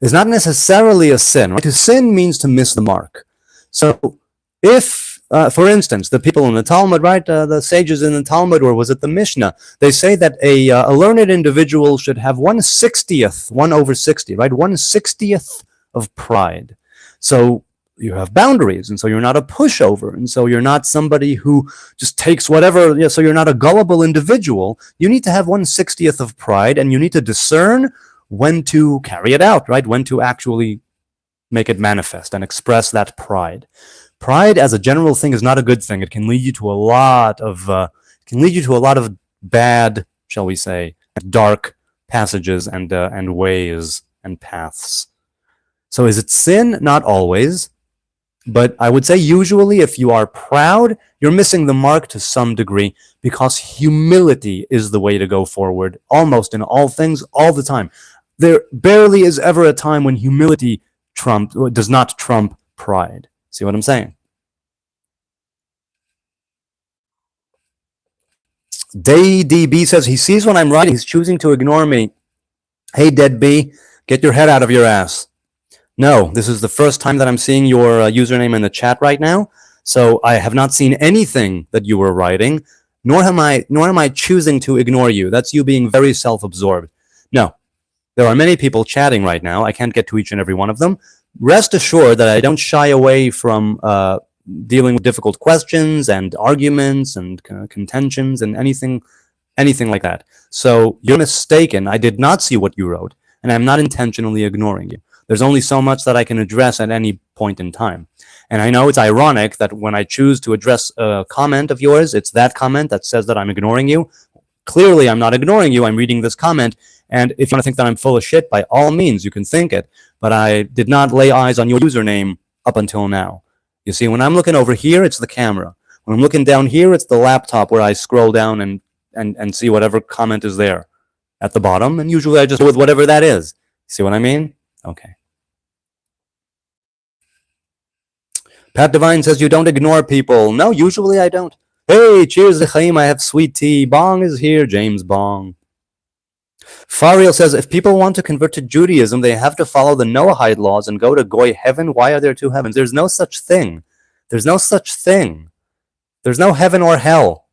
is not necessarily a sin. Right? To sin means to miss the mark. So if, for instance, the people in the Talmud, right, the sages in the Talmud, or was it the Mishnah, they say that a learned individual should have 1/60th, 1/60, right, 1/60th of pride. So you have boundaries, and so you're not a pushover, and so you're not somebody who just takes whatever, so you're not a gullible individual. You need to have 1/60th of pride, and you need to discern when to carry it out, right, when to actually make it manifest and express that pride. Pride as a general thing is not a good thing. It can lead you to a lot of bad, shall we say, dark passages and ways and paths. So is it sin? Not always. But I would say usually if you are proud, you're missing the mark to some degree, because humility is the way to go forward, almost in all things, all the time. There barely is ever a time when humility does not trump pride. See what I'm saying? DayDB says he sees when I'm writing, he's choosing to ignore me. Hey, Dead B, get your head out of your ass. No, this is the first time that I'm seeing your username in the chat right now. So I have not seen anything that you were writing, nor am I choosing to ignore you. That's you being very self-absorbed. No, there are many people chatting right now. I can't get to each and every one of them. Rest assured that I don't shy away from dealing with difficult questions and arguments and contentions and anything like that. So you're mistaken. I did not see what you wrote, and I'm not intentionally ignoring you. There's only so much that I can address at any point in time. And I know it's ironic that when I choose to address a comment of yours, it's that comment that says that I'm ignoring you. Clearly, I'm not ignoring you. I'm reading this comment. And if you want to think that I'm full of shit, by all means, you can think it. But I did not lay eyes on your username up until now. You see, when I'm looking over here, it's the camera. When I'm looking down here, it's the laptop where I scroll down and see whatever comment is there at the bottom. And usually I just go with whatever that is. See what I mean? Okay. Pat Devine says you don't ignore people. No, usually I don't. Hey, cheers, L'chaim. I have sweet tea. Bong is here. James Bong. Fariel says, if people want to convert to Judaism, they have to follow the Noahide laws and go to Goy heaven. Why are there two heavens? There's no such thing. There's no such thing. There's no heaven or hell.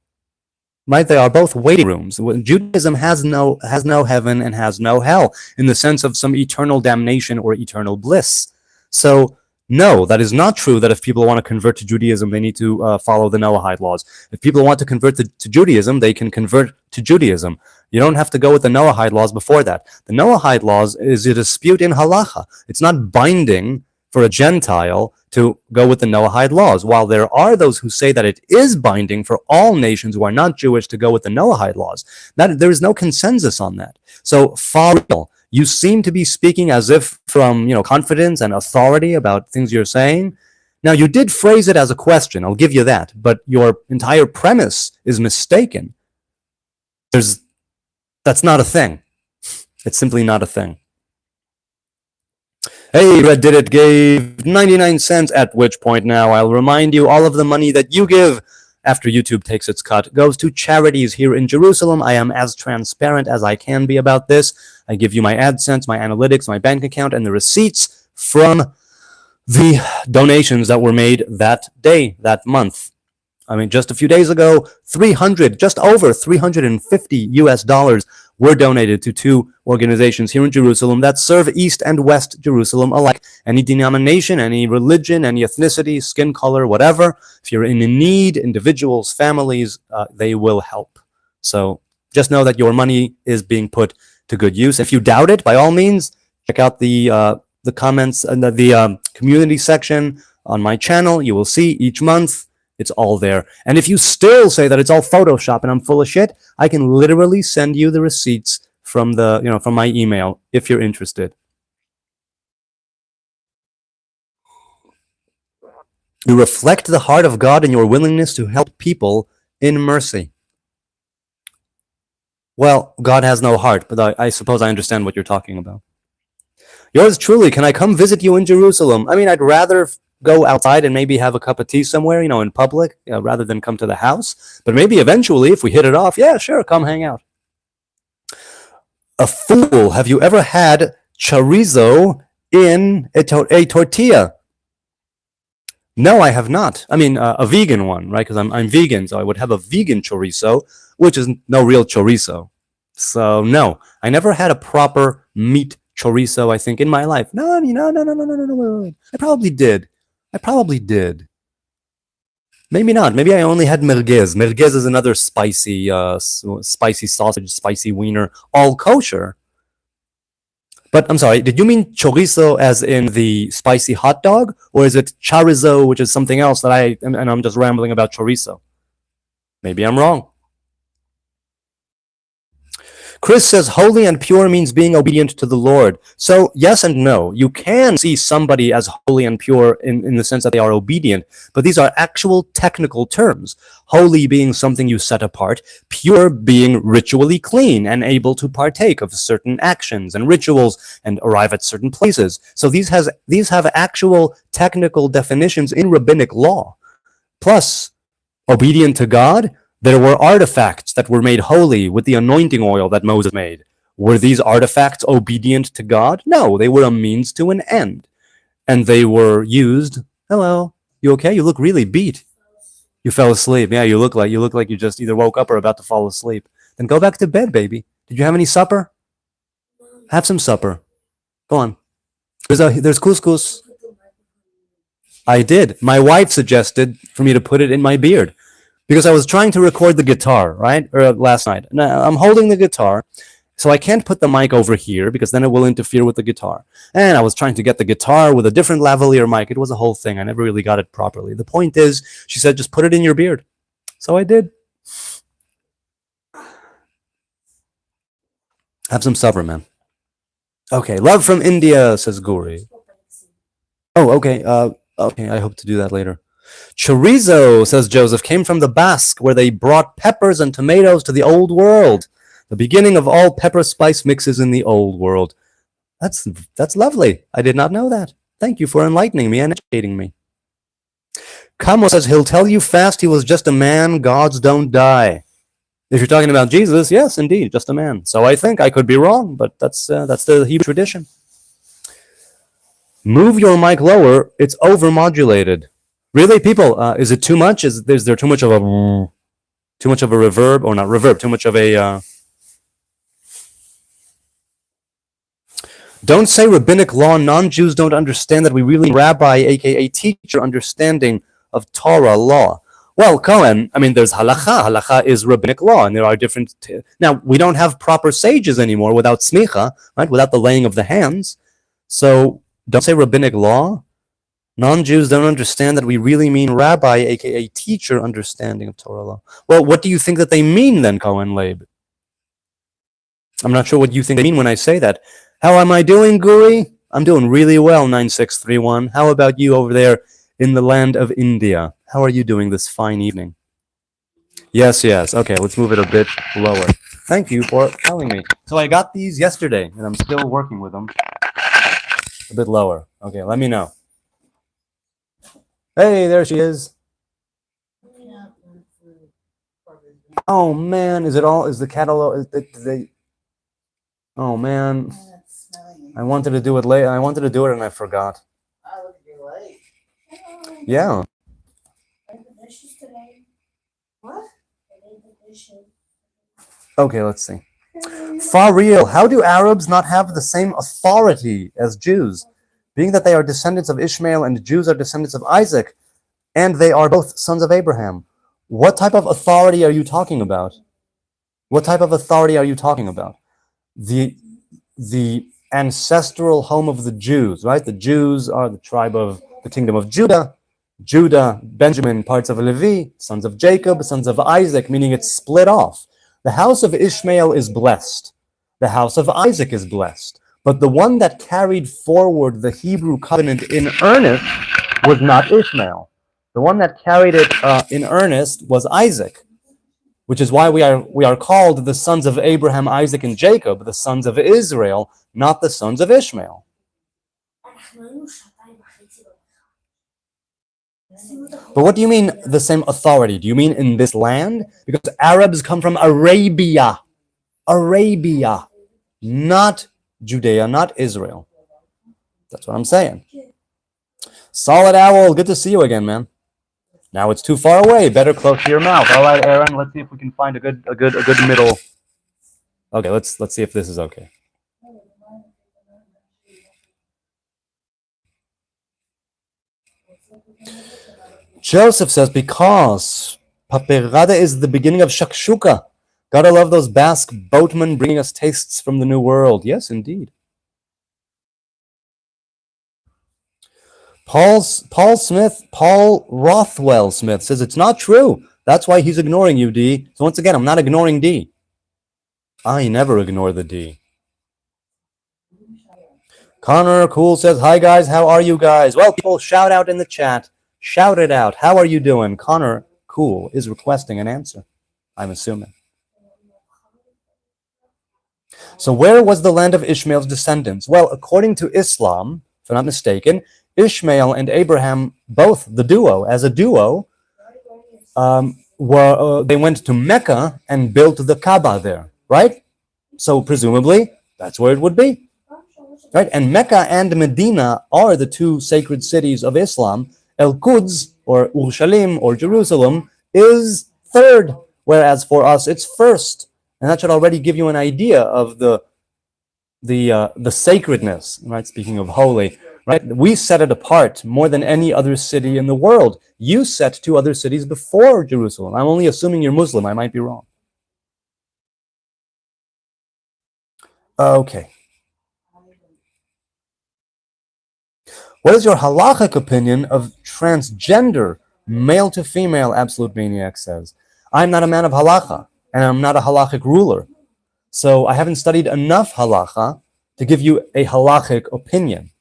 Right? They are both waiting rooms. Judaism has no heaven and has no hell in the sense of some eternal damnation or eternal bliss. So no, that is not true that if people want to convert to Judaism, they need to follow the Noahide laws. If people want to convert to Judaism, they can convert to Judaism. You don't have to go with the Noahide laws before that. The Noahide laws is a dispute in halacha. It's not binding for a Gentile to go with the Noahide laws. While there are those who say that it is binding for all nations who are not Jewish to go with the Noahide laws, that there is no consensus on that. So, Fariel, you seem to be speaking as if from confidence and authority about things you're saying. Now, you did phrase it as a question, I'll give you that, but your entire premise is mistaken. That's not a thing. It's simply not a thing. Hey, Red Did It gave 99 cents, at which point now I'll remind you all of the money that you give after YouTube takes its cut goes to charities here in Jerusalem. I am as transparent as I can be about this. I give you my AdSense, my analytics, my bank account, and the receipts from the donations that were made that day, that month. I mean, just a few days ago, just over $350 were donated to two organizations here in Jerusalem that serve East and West Jerusalem alike. Any denomination, any religion, any ethnicity, skin color, whatever. If you're in need, individuals, families, they will help. So just know that your money is being put to good use. If you doubt it, by all means, check out the comments and the community section on my channel. You will see each month. It's all there. And if you still say that it's all Photoshop and I'm full of shit, I can literally send you the receipts from from my email if you're interested. You reflect the heart of God in your willingness to help people in mercy. Well, God has no heart, but I suppose I understand what you're talking about. Yours truly, can I come visit you in Jerusalem? I mean, I'd rather go outside and maybe have a cup of tea somewhere, in public, rather than come to the house. But maybe eventually, if we hit it off, yeah, sure, come hang out. A fool, have you ever had chorizo in a tortilla? No, I have not. I mean, a vegan one, right? Because I'm vegan, so I would have a vegan chorizo, which is no real chorizo. So no, I never had a proper meat chorizo, I think, in my life. No. I probably did. Maybe not. Maybe I only had merguez. Merguez is another spicy sausage, spicy wiener, all kosher. But I'm sorry, did you mean chorizo as in the spicy hot dog? Or is it chorizo, which is something else that I'm just rambling about chorizo? Maybe I'm wrong. Chris says holy and pure means being obedient to the Lord. So yes and no. You can see somebody as holy and pure in the sense that they are obedient, but these are actual technical terms. Holy being something you set apart, pure being ritually clean and able to partake of certain actions and rituals and arrive at certain places. So these have actual technical definitions in rabbinic law. Plus, obedient to God, there were artifacts that were made holy with the anointing oil that Moses made. Were these artifacts obedient to God? No, they were a means to an end. And they were used. Hello, you okay? You look really beat. You fell asleep. Yeah, you look like you just either woke up or about to fall asleep. Then go back to bed, baby. Did you have any supper? Have some supper. Go on. There's couscous. I did. My wife suggested for me to put it in my beard. Because I was trying to record the guitar, right? Or last night. Now, I'm holding the guitar, so I can't put the mic over here because then it will interfere with the guitar. And I was trying to get the guitar with a different lavalier mic. It was a whole thing. I never really got it properly. The point is, she said, just put it in your beard. So I did. Have some supper, man. Okay, love from India, says Guri. Oh, okay. Okay, I hope to do that later. Chorizo, says Joseph, came from the Basque, where they brought peppers and tomatoes to the old world. The beginning of all pepper spice mixes in the old world. That's lovely. I did not know that. Thank you for enlightening me and educating me. Kamo says he'll tell you fast he was just a man, gods don't die. If you're talking about Jesus, yes, indeed, just a man. So I think I could be wrong, but that's the Hebrew tradition. Move your mic lower, it's overmodulated. Really, people, is it too much? Is there too much of a reverb, or not reverb, too much of a... Don't say rabbinic law, non-Jews don't understand that we really mean rabbi, aka teacher, understanding of Torah law. Well, Cohen, I mean, there's halacha. Halacha is rabbinic law, and there are different... Now, we don't have proper sages anymore without smicha, right? Without the laying of the hands. So, don't say rabbinic law. Non-Jews don't understand that we really mean rabbi, aka teacher, understanding of Torah law. Well, what do you think that they mean then, Cohen Leib? I'm not sure what you think they mean when I say that. How am I doing, Guri? I'm doing really well, 9631. How about you over there in the land of India? How are you doing this fine evening? Yes. Okay, let's move it a bit lower. Thank you for telling me. So I got these yesterday, and I'm still working with them. A bit lower. Okay, let me know. Hey, there she is. Oh, man, is the catalog... Oh, man. I wanted to do it late. I wanted to do it and I forgot. Oh, look, you're late. Yeah. I made the dishes today. What? I made the dishes. Okay, let's see. For real, how do Arabs not have the same authority as Jews? Being that they are descendants of Ishmael and Jews are descendants of Isaac, and they are both sons of Abraham. What type of authority are you talking about? What type of authority are you talking about? The ancestral home of the Jews, right? The Jews are the tribe of the kingdom of Judah. Judah, Benjamin, parts of Levi, sons of Jacob, sons of Isaac, meaning it's split off. The house of Ishmael is blessed. The house of Isaac is blessed. But the one that carried forward the Hebrew covenant in earnest was not Ishmael. The one that carried it in earnest was Isaac, which is why we are called the sons of Abraham, Isaac, and Jacob, the sons of Israel, not the sons of Ishmael. But what do you mean the same authority? Do you mean in this land? Because Arabs come from Arabia, not Judea, not Israel. That's what I'm saying. Solid Owl, good to see you again, man. Now it's too far away. Better close to your mouth. All right, Aaron. Let's see if we can find a good middle. Okay, let's see if this is okay. Joseph says, because paperada is the beginning of shakshuka. Gotta love those Basque boatmen bringing us tastes from the New World. Yes, indeed. Paul Rothwell Smith says, it's not true. That's why he's ignoring you, D. So once again, I'm not ignoring D. I never ignore the D. Connor Cool says, hi guys, how are you guys? Well, people, shout out in the chat. Shout it out. How are you doing? Connor Cool is requesting an answer, I'm assuming. So where was the land of Ishmael's descendants? Well, according to Islam, if I'm not mistaken, Ishmael and Abraham, both the duo, as a duo, they went to Mecca and built the Kaaba there, right? So presumably, that's where it would be, right? And Mecca and Medina are the two sacred cities of Islam. El-Quds, or Urushalim, or Jerusalem, is third, whereas for us, it's first. And that should already give you an idea of the sacredness, right? Speaking of holy, right? We set it apart more than any other city in the world. You set two other cities before Jerusalem. I'm only assuming you're Muslim. I might be wrong. Okay. What is your halachic opinion of transgender, male to female? Absolute Maniac says. I'm not a man of halacha, and I'm not a halachic ruler. So I haven't studied enough halacha to give you a halachic opinion.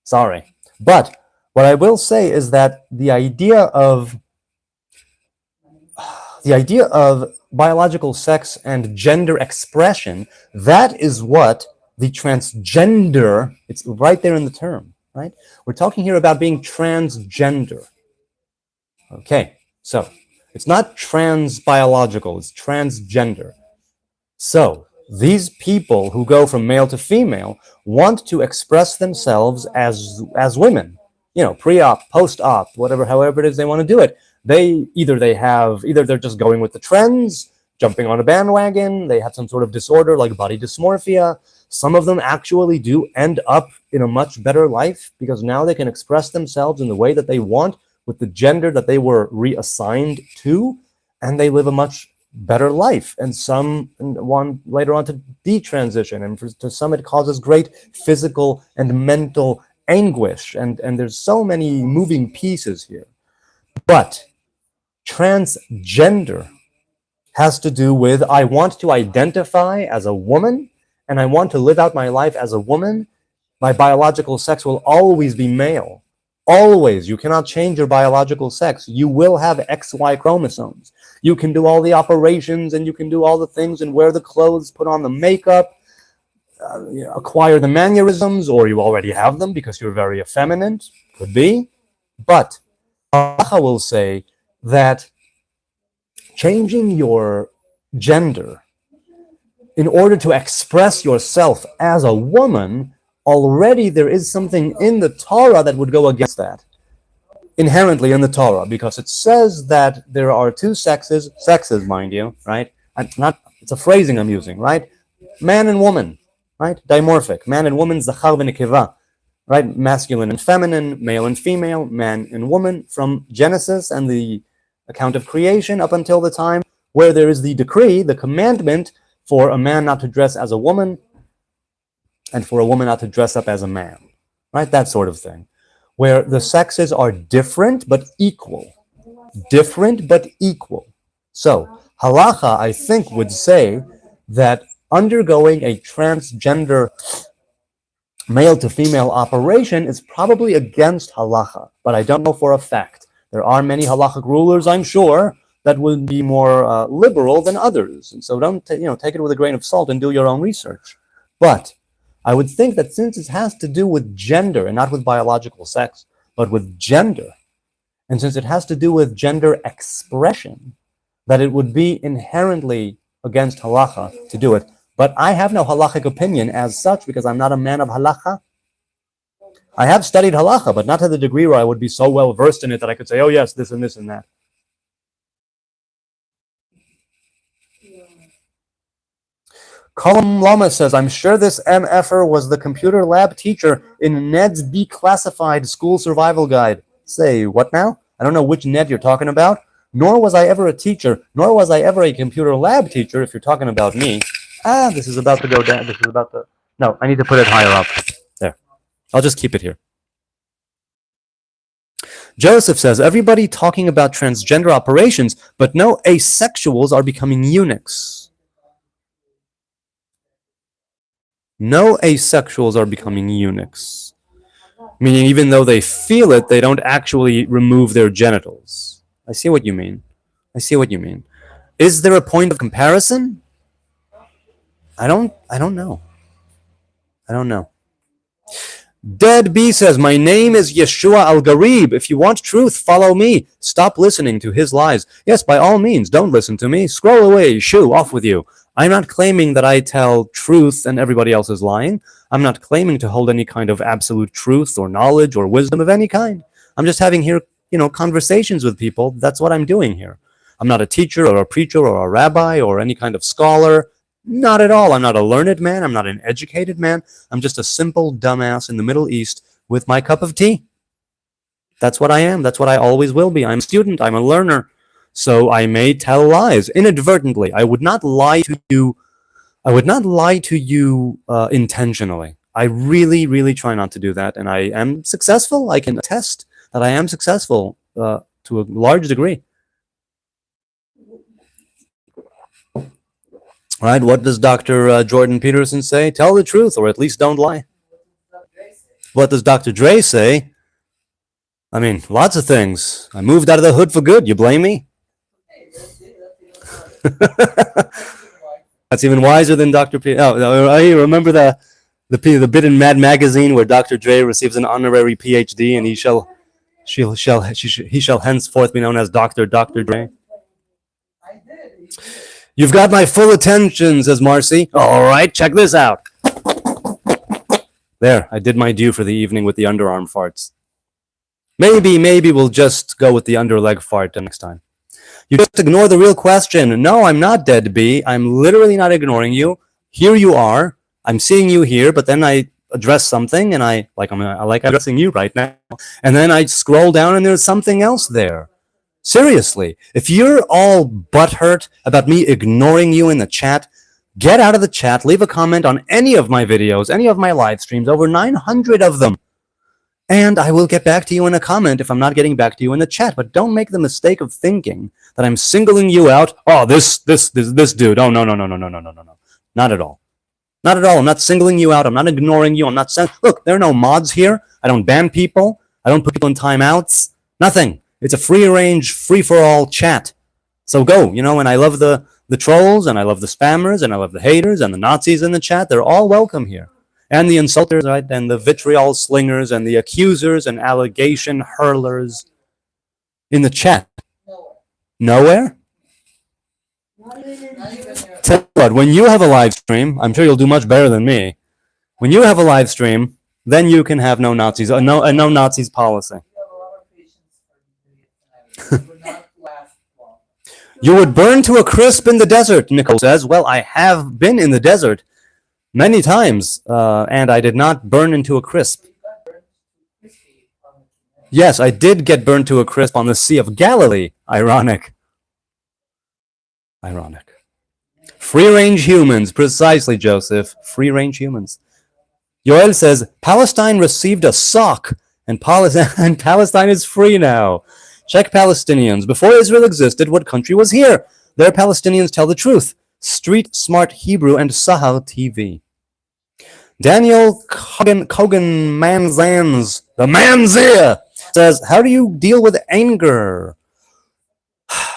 Sorry. But what I will say is that the idea of biological sex and gender expression, that is what the transgender, it's right there in the term, right? We're talking here about being transgender. Okay, so it's not trans-biological, it's transgender. So these people who go from male to female want to express themselves as women, pre-op, post-op, whatever, however it is they want to do it. Either they're just going with the trends, jumping on a bandwagon, they have some sort of disorder like body dysmorphia. Some of them actually do end up in a much better life because now they can express themselves in the way that they want with the gender that they were reassigned to, and they live a much better life. And some want later on to detransition, and to some it causes great physical and mental anguish, and there's so many moving pieces here. But transgender has to do with I want to identify as a woman and I want to live out my life as a woman. My biological sex will always be male. Always. You cannot change your biological sex. You will have XY chromosomes. You can do all the operations and you can do all the things and wear the clothes, put on the makeup, acquire the mannerisms, or you already have them because you're very effeminate. Could be. But halacha will say that changing your gender in order to express yourself as a woman, already there is something in the Torah that would go against that, inherently in the Torah, because it says that there are two sexes, mind you, right? It's a phrasing I'm using, right? Man and woman, right? Dimorphic, man and woman, zachar v'nekeva, right? Masculine and feminine, male and female, man and woman, from Genesis and the account of creation up until the time where there is the decree, the commandment for a man not to dress as a woman and for a woman not to dress up as a man, right? That sort of thing, where the sexes are different but equal. Different but equal. So, halacha, I think, would say that undergoing a transgender male to female operation is probably against halacha, but I don't know for a fact. There are many halachic rulers, I'm sure, that would be more liberal than others. And so don't take it with a grain of salt and do your own research. But I would think that since it has to do with gender and not with biological sex, but with gender, and since it has to do with gender expression, that it would be inherently against halacha to do it. But I have no halachic opinion as such because I'm not a man of halacha. I have studied halacha, but not to the degree where I would be so well versed in it that I could say, oh yes, this and this and that. Colum Lama says, I'm sure this MFer was the computer lab teacher in Ned's declassified school survival guide. Say, what now? I don't know which Ned you're talking about. Nor was I ever a teacher, nor was I ever a computer lab teacher, if you're talking about me. This is about to go down. No, I need to put it higher up. There. I'll just keep it here. Joseph says, everybody talking about transgender operations, but no asexuals are becoming eunuchs. No asexuals are becoming eunuchs. Meaning even though they feel it, they don't actually remove their genitals. I see what you mean. Is there a point of comparison? I don't know. Dead B says, my name is Yeshua Al-Garib. If you want truth, follow me. Stop listening to his lies. Yes, by all means, don't listen to me. Scroll away. Shoo, off with you. I'm not claiming that I tell truth and everybody else is lying. I'm not claiming to hold any kind of absolute truth or knowledge or wisdom of any kind. I'm just having here, conversations with people. That's what I'm doing here. I'm not a teacher or a preacher or a rabbi or any kind of scholar. Not at all. I'm not a learned man. I'm not an educated man. I'm just a simple dumbass in the Middle East with my cup of tea. That's what I am. That's what I always will be. I'm a student. I'm a learner. So I may tell lies inadvertently. I would not lie to you. Intentionally. I really, really try not to do that. And I am successful. I can attest that I am successful to a large degree. Right? What does Dr. Jordan Peterson say? Tell the truth, or at least don't lie. What does Dr. Dre say? I mean, lots of things. I moved out of the hood for good. You blame me? That's even wiser than Dr. P. I remember the bit in Mad Magazine where Dr. Dre receives an honorary PhD and he shall He shall henceforth be known as Dr. Dre. You've got my full attention, says Marcy. All right, check this out. There, I did my due for the evening with the underarm farts. Maybe we'll just go with the underleg fart next time. You just ignore the real question. No, I'm not dead, B. I'm literally not ignoring you. Here you are. I'm seeing you here, but then I address something, and I like addressing you right now. And then I scroll down, and there's something else there. Seriously, if you're all butthurt about me ignoring you in the chat, get out of the chat, leave a comment on any of my videos, any of my live streams, over 900 of them. And I will get back to you in a comment if I'm not getting back to you in the chat. But don't make the mistake of thinking that I'm singling you out. Oh, this dude. Oh, no. Not at all. Not at all. I'm not singling you out. I'm not ignoring you. I'm not saying, look, there are no mods here. I don't ban people. I don't put people in timeouts. Nothing. It's a free-range, free-for-all chat. So go, and I love the trolls, and I love the spammers, and I love the haters, and the Nazis in the chat. They're all welcome here. And the insulters, right? And the vitriol slingers, and the accusers, and allegation hurlers in the chat. Nowhere? Tell you what, when you have a live stream, I'm sure you'll do much better than me. When you have a live stream, then you can have no Nazis, a no Nazis policy. You would burn to a crisp in the desert, Nicole says. Well, I have been in the desert many times, and I did not burn into a crisp. Yes, I did get burned to a crisp on the Sea of Galilee. Ironic. Free-range humans, precisely, Joseph. Free-range humans. Yoel says, Palestine received a sock, and Palestine is free now. Check Palestinians. Before Israel existed, what country was here? Their Palestinians tell the truth. Street Smart Hebrew and Sahar TV. Daniel Kogan Manzans, the Manzir, says, how do you deal with anger?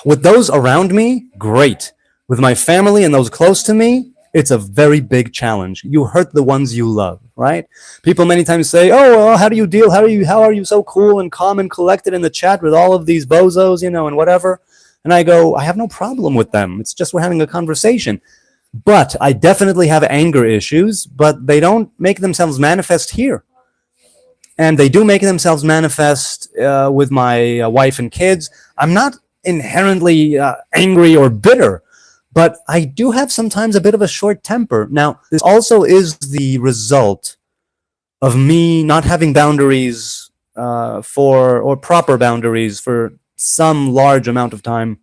With those around me, great. With my family and those close to me, it's a very big challenge. You hurt the ones you love, right? People many times say, oh, how do you deal? How are you so cool and calm and collected in the chat with all of these bozos, and whatever? And I go, I have no problem with them. It's just we're having a conversation. But I definitely have anger issues, but they don't make themselves manifest here. And they do make themselves manifest with my wife and kids. I'm not inherently angry or bitter, but I do have sometimes a bit of a short temper. Now, this also is the result of me not having boundaries or proper boundaries for some large amount of time.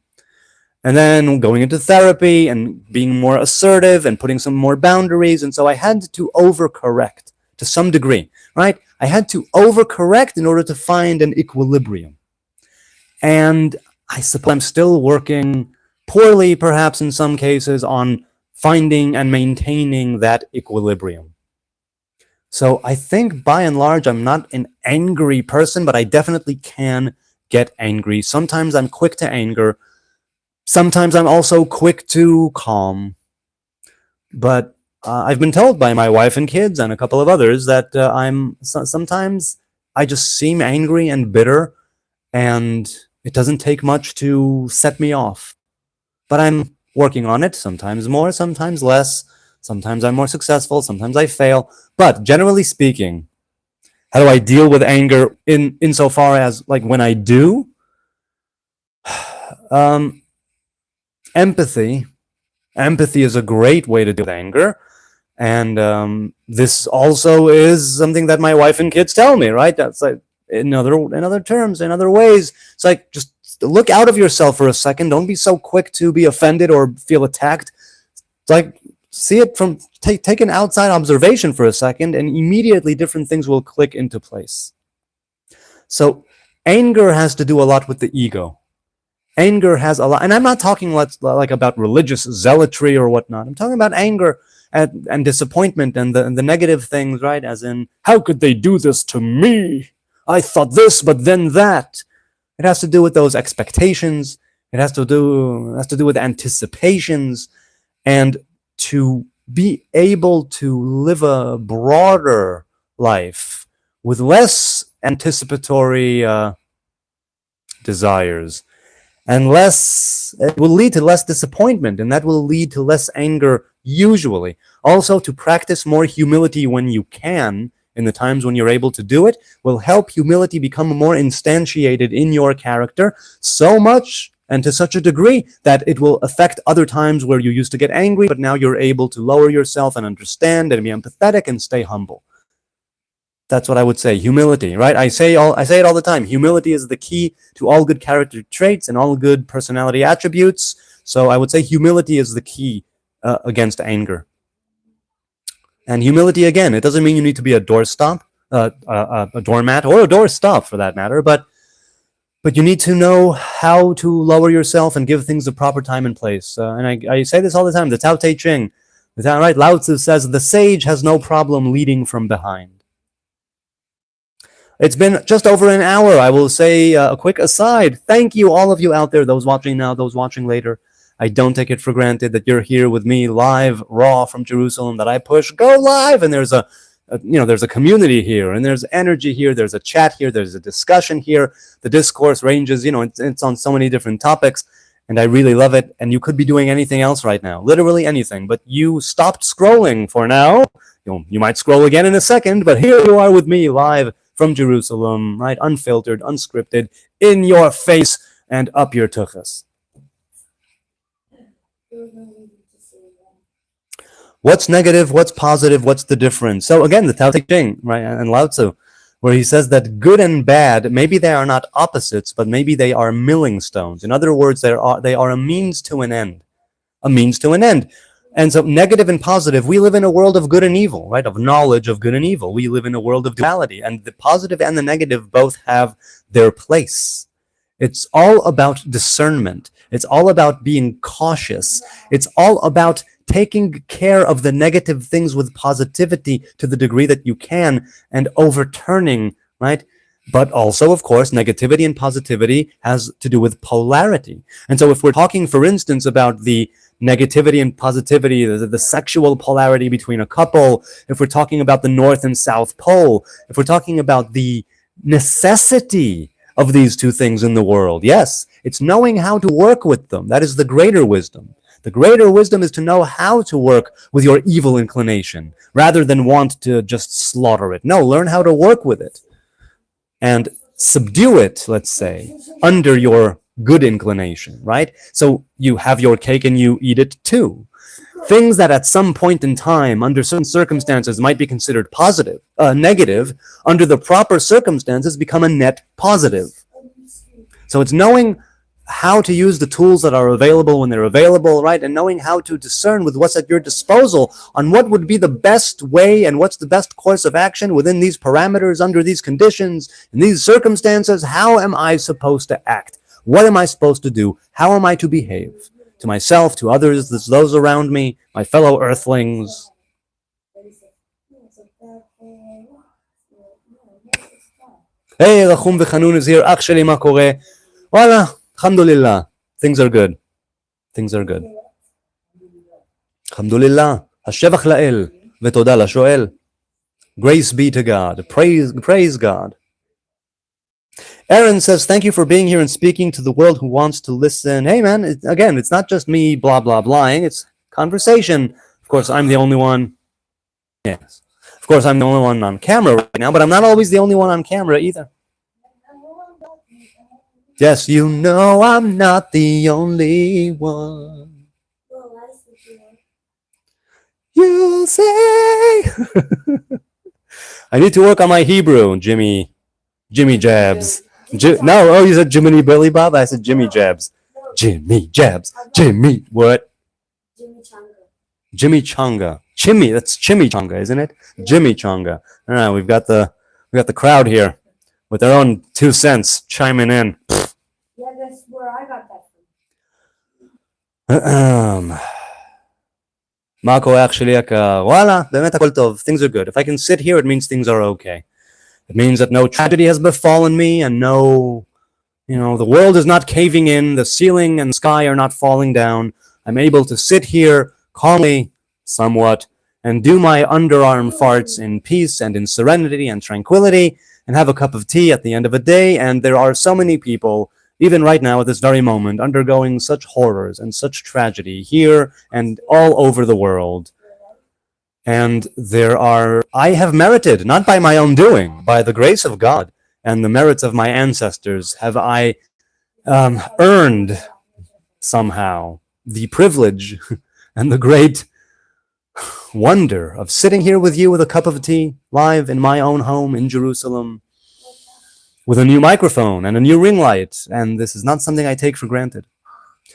And then going into therapy and being more assertive and putting some more boundaries. And so I had to overcorrect to some degree, right? I had to overcorrect in order to find an equilibrium. And I suppose I'm still working poorly, perhaps in some cases, on finding and maintaining that equilibrium. So I think by and large, I'm not an angry person, but I definitely can get angry. Sometimes I'm quick to anger. Sometimes I'm also quick to calm. But I've been told by my wife and kids and a couple of others that sometimes I just seem angry and bitter, and it doesn't take much to set me off. But I'm working on it, sometimes more, sometimes less. Sometimes I'm more successful, sometimes I fail. But generally speaking, how do I deal with anger insofar as, like, when I do? Empathy. Empathy is a great way to deal with anger. And this also is something that my wife and kids tell me, right? That's like, in other terms, in other ways, it's like, just look out of yourself for a second. Don't be so quick to be offended or feel attacked. It's like, see it from, take an outside observation for a second, and immediately different things will click into place. So anger has to do a lot with the ego. Anger has a lot, and I'm not talking like about religious zealotry or whatnot. I'm talking about anger and disappointment and the negative things, right? As in, how could they do this to me? I thought this, but then that. It has to do with those expectations. It has to do with anticipations, and to be able to live a broader life with less anticipatory desires. And it will lead to less disappointment, and that will lead to less anger usually. Also, to practice more humility when you can, in the times when you're able to do it, will help humility become more instantiated in your character so much and to such a degree that it will affect other times where you used to get angry, but now you're able to lower yourself and understand and be empathetic and stay humble. That's what I would say. Humility, right? I say it all the time. Humility is the key to all good character traits and all good personality attributes. So I would say humility is the key against anger. And humility, again, it doesn't mean you need to be a doorstop, a doormat, or a doorstop for that matter, but you need to know how to lower yourself and give things the proper time and place. And I say this all the time. The Tao Te Ching, right? Lao Tzu says, the sage has no problem leading from behind. It's been just over an hour. I will say a quick aside. Thank you, all of you out there, those watching now, those watching later. I don't take it for granted that you're here with me live, raw from Jerusalem, that I push go live, and there's there's a community here, and there's energy here, there's a chat here, there's a discussion here. The discourse ranges, it's on so many different topics, and I really love it. And you could be doing anything else right now, literally anything, but you stopped scrolling for now. You might scroll again in a second, but here you are with me live from Jerusalem, right? Unfiltered, unscripted, in your face and up your tuchus. What's negative? What's positive? What's the difference? So again, the Tao Te Ching, right, and Lao Tzu, where he says that good and bad, maybe they are not opposites, but maybe they are milling stones. In other words, they are a means to an end. A means to an end. And so negative and positive, we live in a world of good and evil, right? Of knowledge of good and evil. We live in a world of duality, and the positive and the negative both have their place. It's all about discernment. It's all about being cautious. It's all about taking care of the negative things with positivity to the degree that you can and overturning, right? But also, of course, negativity and positivity has to do with polarity. And so if we're talking, for instance, about the negativity and positivity, the sexual polarity between a couple, if we're talking about the North and South Pole, if we're talking about the necessity of these two things in the world, yes, it's knowing how to work with them. That is the greater wisdom. The greater wisdom is to know how to work with your evil inclination rather than want to just slaughter it. No, learn how to work with it and subdue it, let's say, under your good inclination, right? So you have your cake and you eat it too. Things that at some point in time, under certain circumstances, might be considered negative, under the proper circumstances become a net positive. So it's knowing how to use the tools that are available when they're available, right? And knowing how to discern with what's at your disposal on what would be the best way and what's the best course of action within these parameters, under these conditions, in these circumstances. How am I supposed to act? What am I supposed to do? How am I to behave? To myself, to others, those around me, my fellow earthlings. Hey, Rachum v'Chanun is here. Ach sheli, ma kore? Voila, alhamdulillah. Things are good. Things are good. Alhamdulillah. Hashevach la'el v'toda la'shoel. Grace be to God. Praise God. Aaron says, thank you for being here and speaking to the world who wants to listen. Hey, man, it's not just me blah, blah, blahing. It's conversation. Of course, I'm the only one. Yes. Of course, I'm the only one on camera right now, but I'm not always the only one on camera either. Yes, you know I'm not the only one. You say. I need to work on my Hebrew, Jimmy Jabs. No, you said Jiminy Billy Bob? I said Jimmy Jabs. Jimmy Jabs. Jimmy, what? Jimmy Changa. Chimmy, that's Chimichanga, isn't it? Jimmy Changa. All right, we've got the crowd here with their own 2 cents chiming in. Yeah, that's where I got that from. Mako actually, voila, באמת הכל טוב. Things are good. If I can sit here, it means things are okay. It means that no tragedy has befallen me and the world is not caving in, the ceiling and sky are not falling down. I'm able to sit here calmly, somewhat, and do my underarm farts in peace and in serenity and tranquility and have a cup of tea at the end of a day. And there are so many people even right now at this very moment, undergoing such horrors and such tragedy here and all over the world. And I have merited, not by my own doing, by the grace of God and the merits of my ancestors, have I earned somehow the privilege and the great wonder of sitting here with you with a cup of tea, live in my own home in Jerusalem, with a new microphone and a new ring light. And this is not something I take for granted.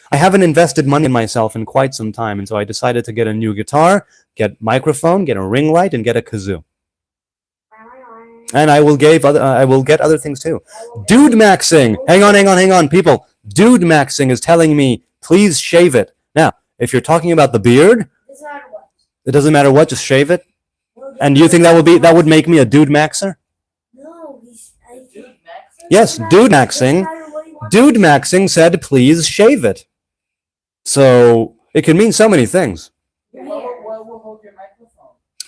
I haven't invested money in myself in quite some time, and so I decided to get a new guitar, get microphone, get a ring light, and get a kazoo. And I will get other things too. Dude Maxing, hang on, people. Dude Maxing is telling me, please shave it. Now, if you're talking about the beard, it doesn't matter what, just shave it. And do you think that would make me a Dude Maxer? No, Yes, Dude Maxing. Dude Maxing said, please shave it. So it can mean so many things.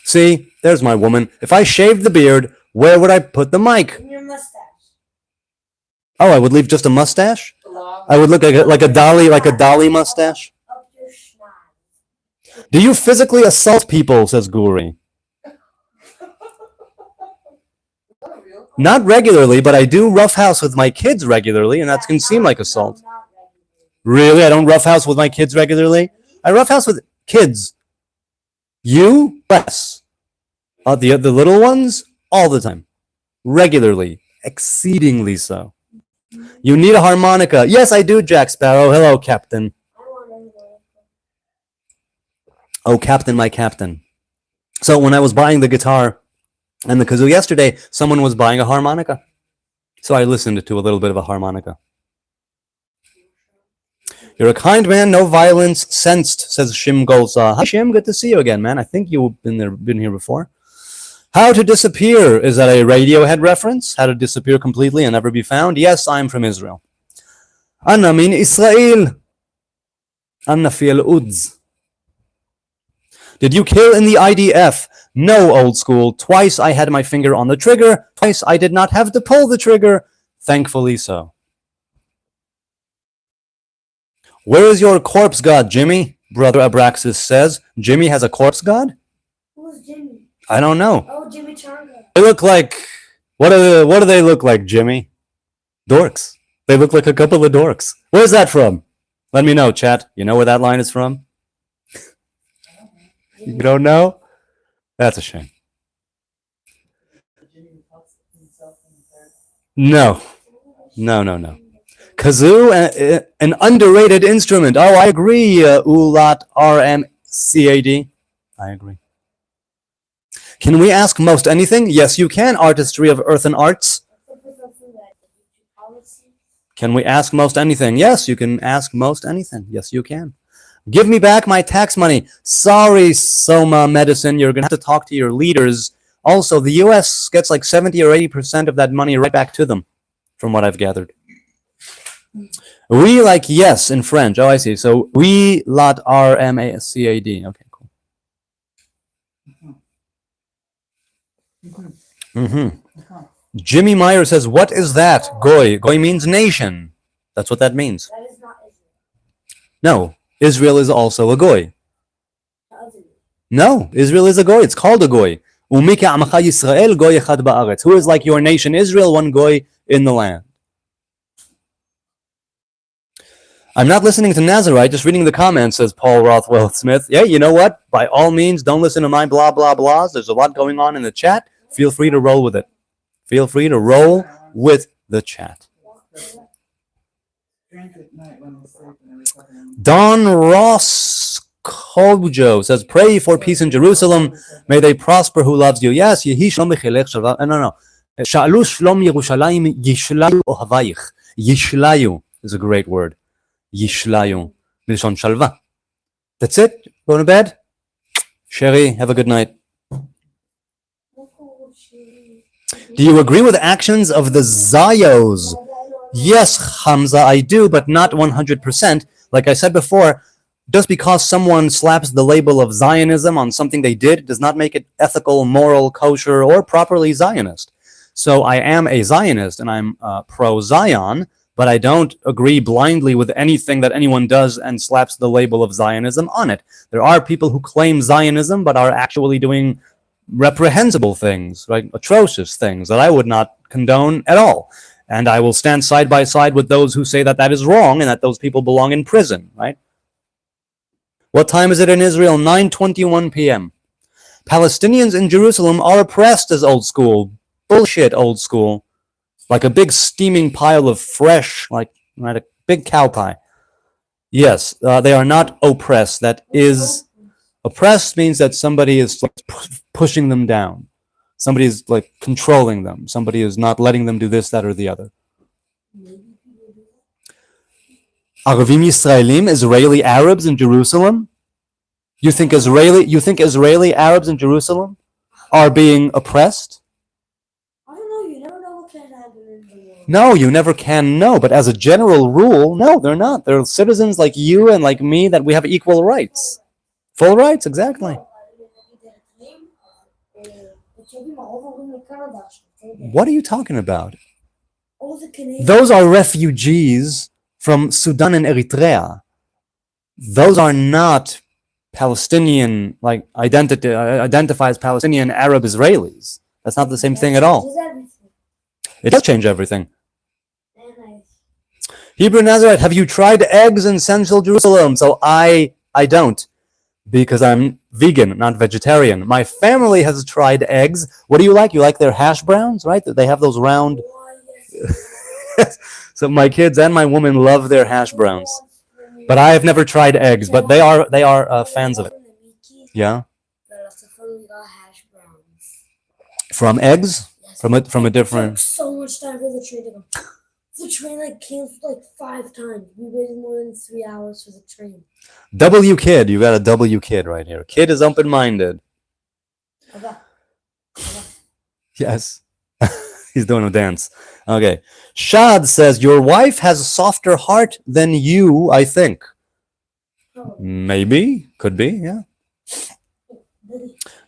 See, there's my woman. If I shaved the beard, where would I put the mic? In your mustache. Oh, I would leave just a mustache? I would look like a Dolly mustache. Up your schnoz. Do you physically assault people, says Guri. Not regularly, but I do roughhouse with my kids regularly, and that can seem like assault. Really? I don't roughhouse with my kids regularly? I roughhouse with kids. You? Less. The little ones? All the time. Regularly. Exceedingly so. You need a harmonica. Yes, I do, Jack Sparrow. Hello, Captain. Oh, Captain, my Captain. So when I was buying the guitar and the kazoo yesterday, someone was buying a harmonica. So I listened to a little bit of a harmonica. You're a kind man, no violence sensed, says Shim Golza. Hi, Shim, good to see you again, man. I think you've been here before. How to disappear. Is that a Radiohead reference? How to disappear completely and never be found? Yes, I'm from Israel. Anna min Israel. Anna fi al-Uds. Did you kill in the IDF? No, old school. Twice I had my finger on the trigger. Twice I did not have to pull the trigger. Thankfully so. Where is your corpse god, Jimmy? Brother Abraxas says. Jimmy has a corpse god? Who's Jimmy? I don't know. Oh, Jimmy Changa. They look like... What do they look like, Jimmy? Dorks. They look like a couple of dorks. Where's that from? Let me know, chat. You know where that line is from? You don't know? That's a shame. No. Kazoo, an underrated instrument. Oh, I agree, Ulat RMCAD. I agree. Can we ask most anything? Yes, you can, Artistry of Earth and Arts. Can we ask most anything? Yes, you can ask most anything. Yes, you can. Give me back my tax money. Sorry, Soma Medicine, you're going to have to talk to your leaders. Also, the U.S. gets like 70 or 80% of that money right back to them, from what I've gathered. We like yes in French. Oh, I see. So we lot RMACAD. Okay, cool. Jimmy Meyer says, what is that? Goy. Goy means nation. That's what that means. That is not Israel. No, Israel is also a goy. No, Israel is a goy. It's called a goy. Umika amacha Yisrael goy echad ba'aretz. Who is like your nation Israel, one goy in the land. I'm not listening to Nazarite, just reading the comments, says Paul Rothwell Smith. Yeah, you know what? By all means, don't listen to my blah, blah, blahs. There's a lot going on in the chat. Feel free to roll with it. Feel free to roll with the chat. Don Ross Kojo says, pray for peace in Jerusalem. May they prosper who loves you. Yes, Yehi Shalom B'chilech Shalva. No. Sha'alu Shalom Yerushalayim Yishlayu Ohavayich. Yishlayu is a great word. Yishlayu. Milshon Shalva. That's it. Going to bed? Sherry, have a good night. Do you agree with actions of the Zayos? Yes, Hamza, I do, but not 100%. Like I said before, just because someone slaps the label of Zionism on something they did does not make it ethical, moral, kosher, or properly Zionist. So I am a Zionist, and I'm pro-Zion, but I don't agree blindly with anything that anyone does and slaps the label of Zionism on it. There are people who claim Zionism but are actually doing reprehensible things, right? Atrocious things that I would not condone at all. And I will stand side by side with those who say that that is wrong and that those people belong in prison, right? What time is it in Israel? 9:21 p.m. Palestinians in Jerusalem are oppressed as old school. Bullshit, old school. Like a big steaming pile of fresh, like right, a big cow pie. Yes, they are not oppressed. That is, oppressed means that somebody is like pushing them down. Somebody is like controlling them. Somebody is not letting them do this, that, or the other. Arvim Yisraelim, Israeli Arabs in Jerusalem. You think Israeli Arabs in Jerusalem are being oppressed? I don't know. You never know what can happen in the world. No, you never can know. But as a general rule, no, they're not. They're citizens like you and like me that we have equal rights. Full rights, exactly. What are you talking about? Those are refugees from Sudan and Eritrea. Those are not Palestinian, like identify as Palestinian Arab Israelis. That's not the same thing at all. It does change everything. Hebrew Nazarite, have you tried eggs in Central Jerusalem? So I don't, because I'm vegan, not vegetarian. My family has tried eggs. What do you like? You like their hash browns, right? They have those round. So my kids and my woman love their hash browns. But I have never tried eggs, but they are fans of it. Yeah. From eggs? From a different. It took so much time for the train to come. The train like canceled like 5 times. We waited more than 3 hours for the train. W kid, you got a W kid right here. Kid is open-minded. Okay. Yes. He's doing a dance. Okay. Shad says, your wife has a softer heart than you, I think. Maybe. Could be, yeah.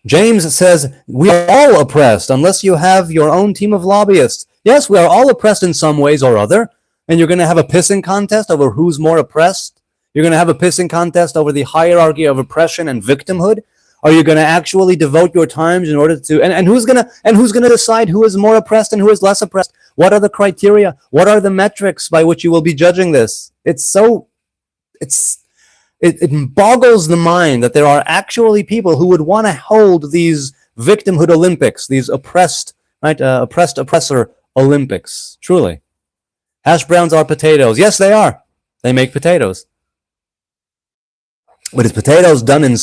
James says, we are all oppressed unless you have your own team of lobbyists. Yes, we are all oppressed in some ways or other. And you're going to have a pissing contest over who's more oppressed? You're going to have a pissing contest over the hierarchy of oppression and victimhood? Are you going to actually devote your times in order to and who's going to decide who is more oppressed and who is less oppressed? What are the criteria? What are the metrics by which you will be judging this? It boggles the mind that there are actually people who would want to hold these victimhood Olympics, these oppressor Olympics. Truly. Hash browns are potatoes. Yes, they are. They make potatoes. But it's potatoes done in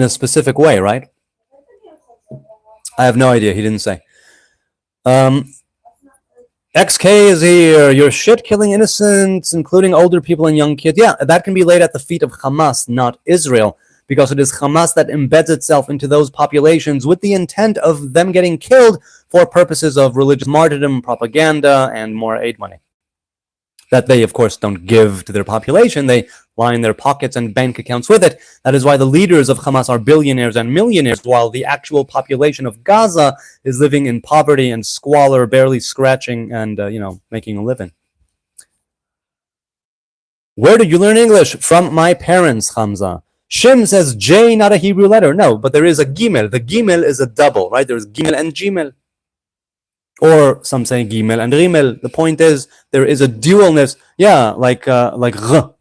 a specific way, right? I have no idea. He didn't say. XK is here. You're shit killing innocents, including older people and young kids. Yeah, that can be laid at the feet of Hamas, not Israel, because it is Hamas that embeds itself into those populations with the intent of them getting killed for purposes of religious martyrdom, propaganda, and more aid money. That they, of course, don't give to their population. They line their pockets and bank accounts with it. That is why the leaders of Hamas are billionaires and millionaires, while the actual population of Gaza is living in poverty and squalor, barely scratching and, making a living. Where did you learn English? From my parents, Hamza. Shim says J, not a Hebrew letter. No, but there is a Gimel. The Gimel is a double, right? There's Gimel and Gimel. Or some say Gimel and Rimel. The point is, there is a dualness. Yeah, like Gaza.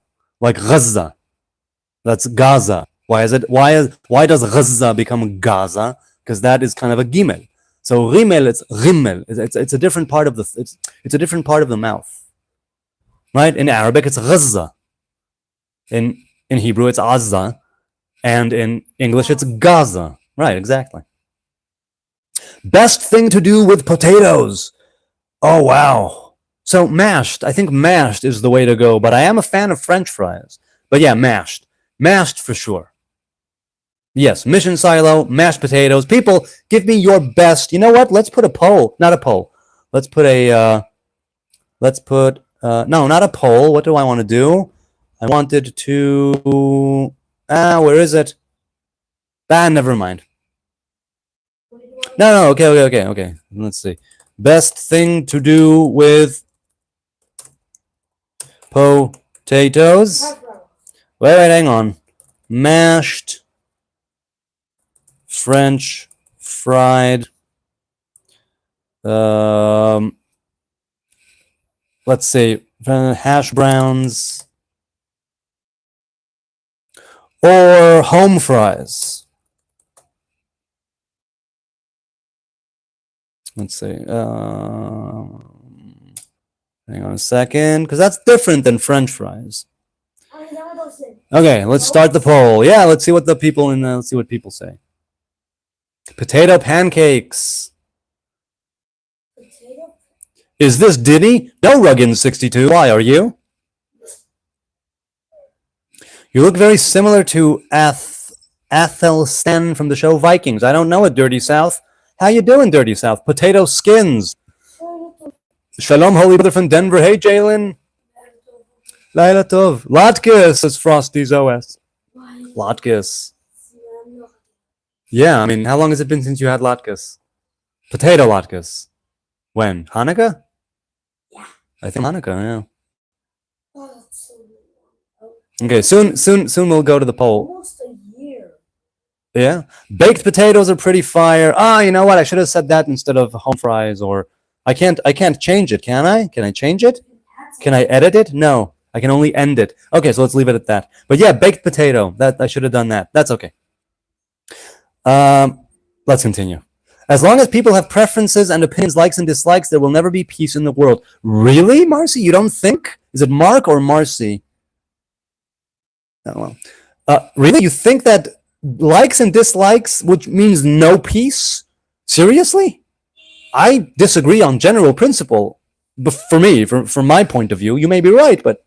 That's Gaza. Why does Gaza become Gaza? Because that is kind of a Gimel. So Rimel, it's Rimmel. It's a different part of it's a different part of the mouth. Right? In Arabic, it's Gaza. In Hebrew, it's Azza. And in English, it's Gaza. Right, exactly. Best thing to do with potatoes. Oh, wow. So mashed. I think mashed is the way to go. But I am a fan of French fries. But yeah, mashed. Mashed for sure. Yes, mission silo, mashed potatoes. People, give me your best. You know what? Let's put a poll. Not a poll. Let's put no, not a poll. What do I want to do? I wanted to... where is it? Never mind. No, okay. Let's see. Best thing to do with Potatoes. Hash browns. Wait, hang on. Mashed French fried. Let's see, hash browns or home fries. Let's see. Hang on a second, because that's different than French fries. Okay, let's start the poll. Yeah, let's see what the people let's see what people say. Potato pancakes. Potato? Is this Diddy? No, Ruggin62. Why are you? You look very similar to Athelstan from the show Vikings. I don't know it, Dirty South. How you doing, Dirty South? Potato skins. Shalom, holy brother from Denver. Hey, Jalen. Laila Tov. Latkes, says Frosty's OS. Latkes. Yeah, I mean, how long has it been since you had latkes? Potato latkes. When? Hanukkah? Yeah. I think Hanukkah, yeah. Oh, that's so long. Okay, soon we'll go to the poll. Almost a year. Yeah? Baked potatoes are pretty fire. You know what? I should have said that instead of home fries, or I can't change it, can I? Can I change it? Can I edit it? No. I can only end it. Okay, so let's leave it at that. But yeah, baked potato. That I should have done that. That's okay. Let's continue. As long as people have preferences and opinions, likes and dislikes, there will never be peace in the world. Really, Marcy? You don't think? Is it Mark or Marcy? Oh, well. Really? You think that likes and dislikes, which means no peace? Seriously? I disagree on general principle. But for me, from my point of view, you may be right, but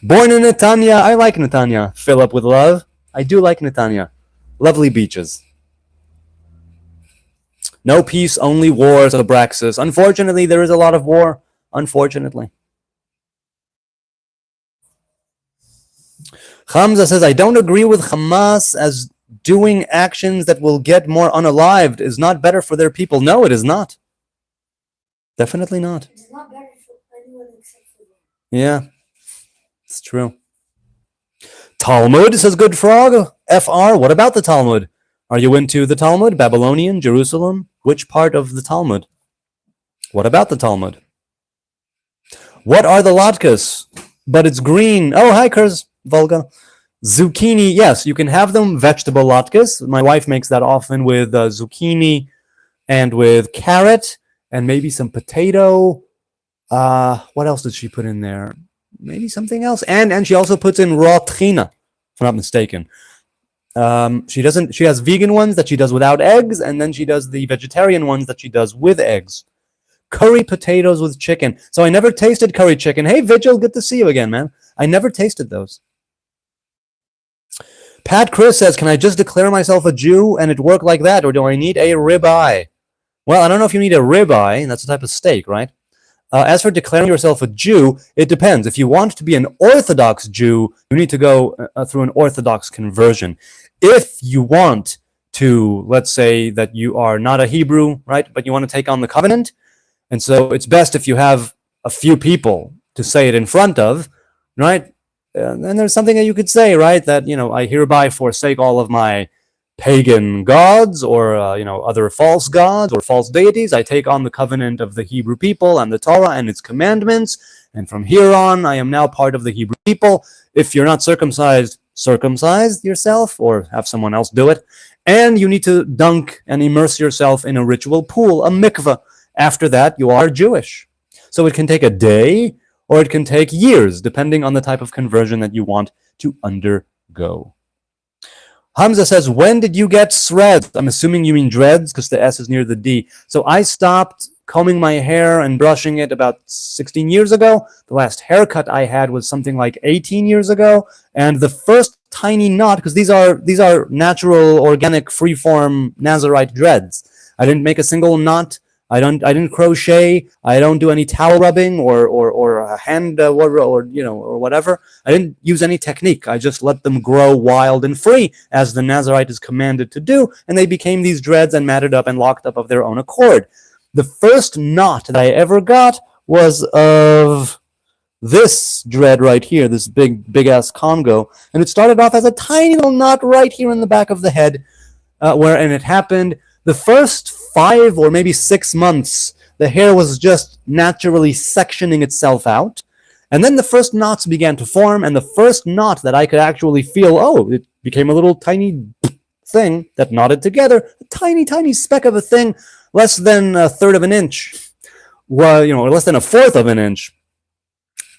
born in Netanya, I like Netanya. Fill up with love. I do like Netanya. Lovely beaches. No peace, only war, says Abraxas. Unfortunately, there is a lot of war. Unfortunately. Hamza says, I don't agree with Hamas as doing actions that will get more unalived is not better for their people. No, it is not. Definitely not. It's not better for anyone except for them. Yeah, it's true. Talmud, says Good Frog. FR, what about the Talmud? Are you into the Talmud? Babylonian, Jerusalem? Which part of the Talmud? What about the Talmud? What are the latkes? But it's green. Oh, hi, Kurz, Volga. Zucchini, yes, you can have them vegetable latkes. My wife makes that often with zucchini and with carrot and maybe some potato. What else did she put in there? Maybe something else. And she also puts in raw trina, if I'm not mistaken. She has vegan ones that she does without eggs, and then she does the vegetarian ones that she does with eggs. Curry potatoes with chicken. So I never tasted curry chicken. Hey, Vigil, good to see you again, man. I never tasted those. Pat Chris says, can I just declare myself a Jew and it work like that, or do I need a ribeye? Well, I don't know if you need a ribeye. That's a type of steak, right? As for declaring yourself a Jew, it depends. If you want to be an Orthodox Jew, you need to go through an Orthodox conversion. If you want to, let's say that you are not a Hebrew, right, but you want to take on the covenant, and so it's best if you have a few people to say it in front of, right? And there's something that you could say, right, that, I hereby forsake all of my pagan gods or other false gods or false deities. I take on the covenant of the Hebrew people and the Torah and its commandments, and from here on I am now part of the Hebrew people. If you're not circumcised, circumcise yourself or have someone else do it, and you need to dunk and immerse yourself in a ritual pool, a mikveh. After that, you are Jewish. So it can take a day or it can take years, depending on the type of conversion that you want to undergo. Hamza says, when did you get threads? I'm assuming you mean dreads because the S is near the D. So I stopped combing my hair and brushing it about 16 years ago. The last haircut I had was something like 18 years ago. And the first tiny knot, because these are natural, organic, freeform Nazarite dreads. I didn't make a single knot. I didn't crochet. I don't do any towel rubbing or a hand or whatever. I didn't use any technique. I just let them grow wild and free as the Nazarite is commanded to do, and they became these dreads and matted up and locked up of their own accord. The first knot that I ever got was of this dread right here, this big ass Congo, and it started off as a tiny little knot right here in the back of the head, and it happened the first 5 or maybe 6 months. The hair was just naturally sectioning itself out, and then the first knots began to form, and the first knot that I could actually feel, it became a little tiny thing that knotted together, a tiny speck of a thing, less than a third of an inch, or less than a fourth of an inch,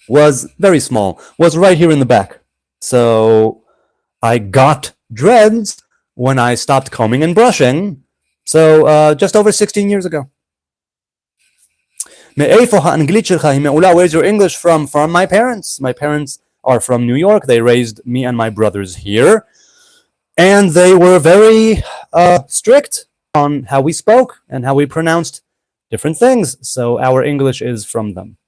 was very small, was right here in the back. So I got dreads when I stopped combing and brushing, so just over 16 years ago. Where's your English from? From my parents. My parents are from New York. They raised me and my brothers here, and they were very strict on how we spoke and how we pronounced different things, so our English is from them.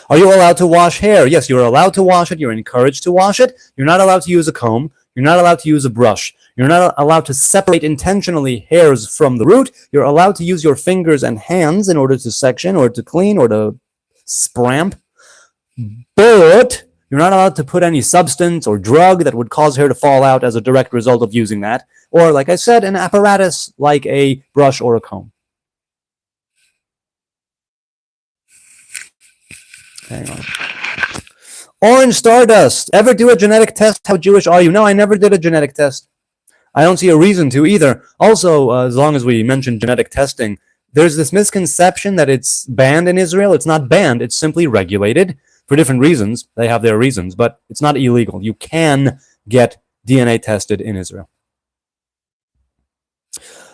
Are you allowed to wash hair? Yes, you're allowed to wash it. You're encouraged to wash it. You're not allowed to use a comb. You're not allowed to use a brush. You're not allowed to separate intentionally hairs from the root. You're allowed to use your fingers and hands in order to section or to clean or to spramp. But you're not allowed to put any substance or drug that would cause hair to fall out as a direct result of using that. Or, like I said, an apparatus like a brush or a comb. Hang on. Orange Stardust. Ever do a genetic test? How Jewish are you? No, I never did a genetic test. I don't see a reason to either. Also, as long as we mention genetic testing, there's this misconception that it's banned in Israel. It's not banned. It's simply regulated for different reasons. They have their reasons, but it's not illegal. You can get DNA tested in Israel.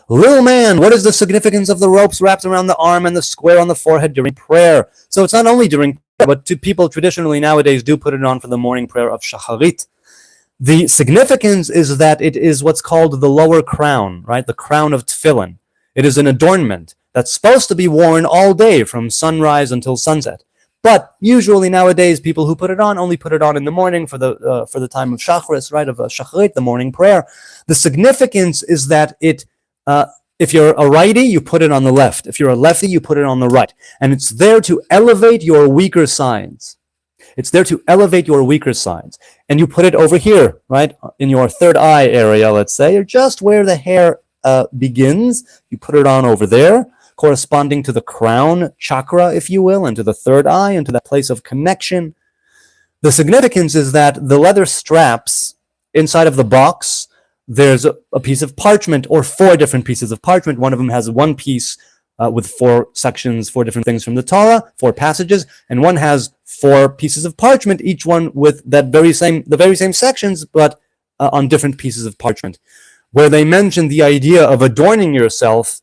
Lil man, what is the significance of the ropes wrapped around the arm and the square on the forehead during prayer? So it's not only during prayer, but people traditionally nowadays do put it on for the morning prayer of Shacharit. The significance is that it is what's called the lower crown, right? The crown of tefillin. It is an adornment that's supposed to be worn all day from sunrise until sunset. But usually nowadays, people who put it on only put it on in the morning for the time of Shacharis, right? Of Shacharit, the morning prayer. The significance is that if you're a righty, you put it on the left. If you're a lefty, you put it on the right. And it's there to elevate your weaker sides. It's there to elevate your weaker sides. And you put it over here, right? In your third eye area, let's say, or just where the hair begins. You put it on over there, corresponding to the crown chakra, if you will, and to the third eye, and to that place of connection. The significance is that the leather straps inside of the box, there's a piece of parchment, or 4 different pieces of parchment. One of them has one piece with 4 sections, 4 different things from the Torah, 4 passages, and one has 4 pieces of parchment, each one with the very same sections, but on different pieces of parchment, where they mention the idea of adorning yourself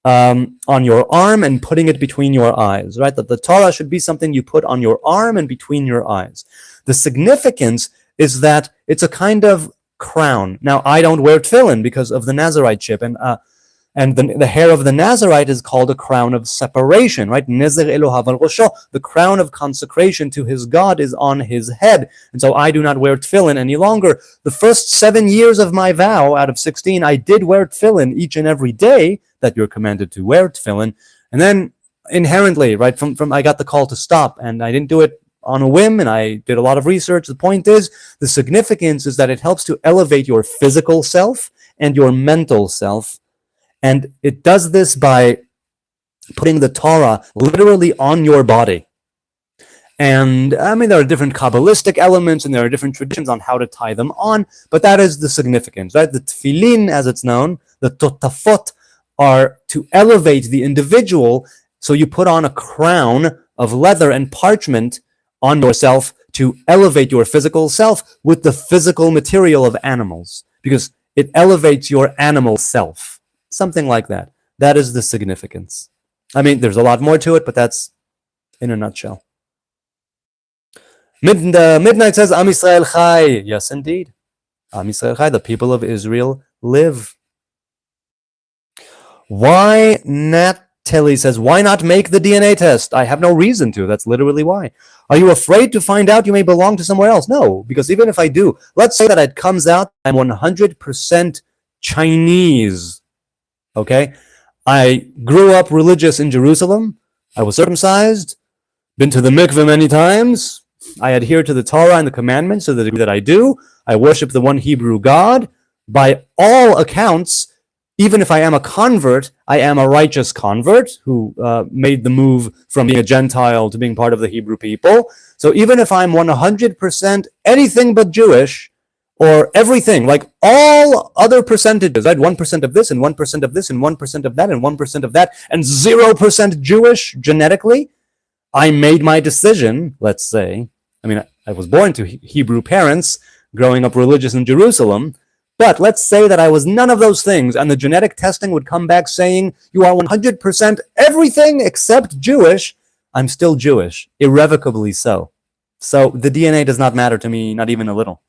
on your arm and putting it between your eyes, right? That the Torah should be something you put on your arm and between your eyes. The significance is that it's a kind of crown. Now, I don't wear tefillin because of the Nazarite chip, and the hair of the Nazarite is called a crown of separation, right? Nezer Elohav al Rosho, the crown of consecration to his God is on his head. And so I do not wear tefillin any longer. The first 7 years of my vow out of 16, I did wear tefillin each and every day that you're commanded to wear tefillin. And then inherently, right, from I got the call to stop, and I didn't do it on a whim, and I did a lot of research. The point is, the significance is that it helps to elevate your physical self and your mental self. And it does this by putting the Torah literally on your body. And I mean, there are different Kabbalistic elements and there are different traditions on how to tie them on, but that is the significance, right? The tefillin, as it's known, the totafot, are to elevate the individual. So you put on a crown of leather and parchment on yourself to elevate your physical self with the physical material of animals, because it elevates your animal self. Something like that. That is the significance. I mean, there's a lot more to it, but that's in a nutshell. Midnight says, Am Yisrael Chai. Yes, indeed. Am Yisrael Chai, the people of Israel live. Why not? Telly says, why not make the DNA test? I have no reason to. That's literally why. Are you afraid to find out you may belong to somewhere else? No, because even if I do, let's say that it comes out I'm 100% Chinese. Okay? I grew up religious in Jerusalem. I was circumcised. Been to the mikveh many times. I adhere to the Torah and the commandments to the degree that I do. I worship the one Hebrew God. By all accounts, even if I am a convert, I am a righteous convert who made the move from being a Gentile to being part of the Hebrew people. So even if I'm 100% anything but Jewish, or everything, like all other percentages, right? 1% of this, and 1% of this, and 1% of that, and 1% of that, and 0% Jewish genetically, I made my decision, let's say. I mean, I was born to Hebrew parents, growing up religious in Jerusalem, but let's say that I was none of those things, and the genetic testing would come back saying, you are 100% everything except Jewish. I'm still Jewish, irrevocably so. So the DNA does not matter to me, not even a little.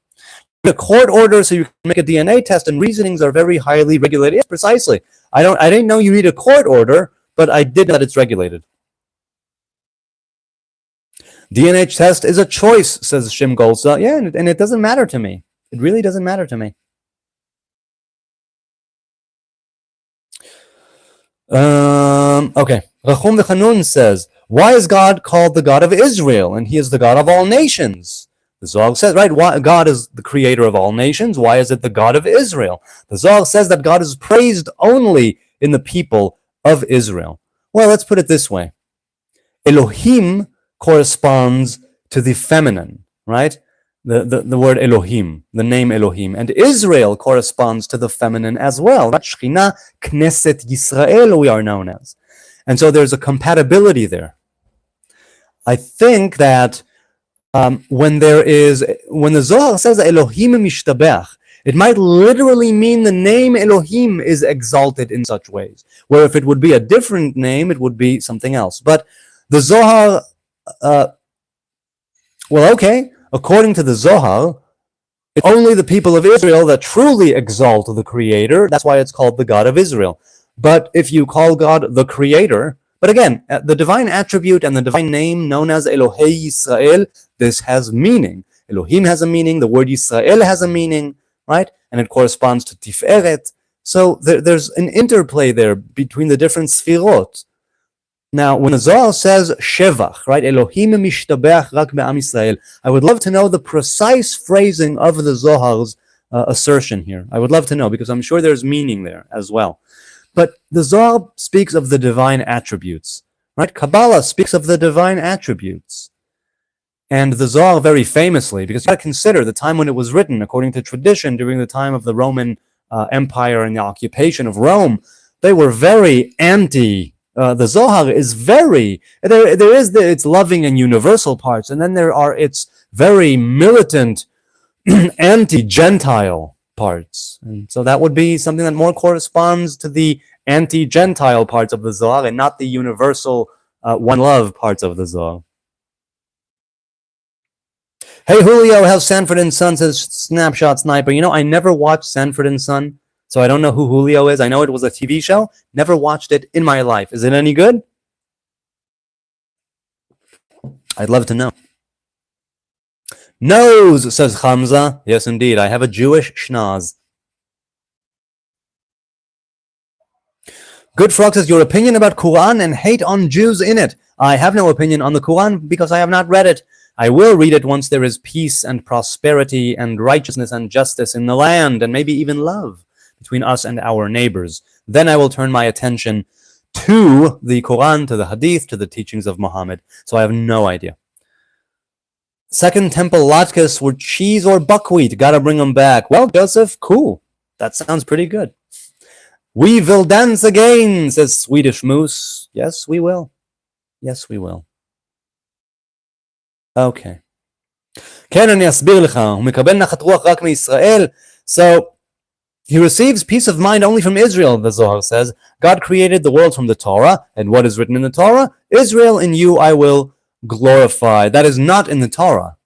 A court order so you can make a DNA test, and reasonings are very highly regulated. Yes, precisely. I didn't know you need a court order, but I did know that it's regulated. DNA test is a choice, says Shim Golsa. Yeah, and it doesn't matter to me. It really doesn't matter to me. Okay. Rachum V'Chanun says, why is God called the God of Israel? And he is the God of all nations. The Zohar says, right, God is the creator of all nations. Why is it the God of Israel? The Zohar says that God is praised only in the people of Israel. Well, let's put it this way. Elohim corresponds to the feminine, right? The word Elohim, the name Elohim. And Israel corresponds to the feminine as well. Shechina, Knesset Yisrael, we are known as. And so there's a compatibility there. I think that when the Zohar says Elohim mishtabech, it might literally mean the name Elohim is exalted in such ways. Where if it would be a different name, it would be something else. But the Zohar, well, okay, according to the Zohar, it's only the people of Israel that truly exalt the Creator. That's why it's called the God of Israel. But if you call God the Creator, but again, the divine attribute and the divine name known as Elohei Yisrael, this has meaning. Elohim has a meaning, the word Yisrael has a meaning, right? And it corresponds to Tiferet. So there's an interplay there between the different sfirot. Now, when the Zohar says Shevach, right, Elohim mishtabech rak be'am Yisrael, I would love to know the precise phrasing of the Zohar's assertion here. I would love to know, because I'm sure there's meaning there as well. But the Zohar speaks of the divine attributes, right? Kabbalah speaks of the divine attributes. And the Zohar very famously, because you got to consider the time when it was written, according to tradition, during the time of the Roman Empire and the occupation of Rome, they were very anti. The Zohar is very, there is its loving and universal parts, and then there are its very militant, anti-Gentile parts. And so that would be something that more corresponds to the anti-Gentile parts of the Zohar and not the universal one love parts of the Zohar. Hey Julio, how's Sanford and Son, says Snapshot Sniper. You know, I never watched Sanford and Son, so I don't know who Julio is. I know it was a TV show. Never watched it in my life. Is it any good? I'd love to know. Nose, says Hamza. Yes, indeed. I have a Jewish schnoz. Good Frog says, your opinion about Quran and hate on Jews in it. I have no opinion on the Quran because I have not read it. I will read it once there is peace and prosperity and righteousness and justice in the land, and maybe even love between us and our neighbors. Then I will turn my attention to the Quran, to the Hadith, to the teachings of Muhammad. So I have no idea. Second Temple latkes were cheese or buckwheat. Gotta bring them back. Well, Joseph, cool. That sounds pretty good. We will dance again, says Swedish Moose. Yes, we will. Yes, we will. Okay. So he receives peace of mind only from Israel, the Zohar says. God created the world from the Torah, and what is written in the Torah? Israel, in you I will glorify. That is not in the Torah.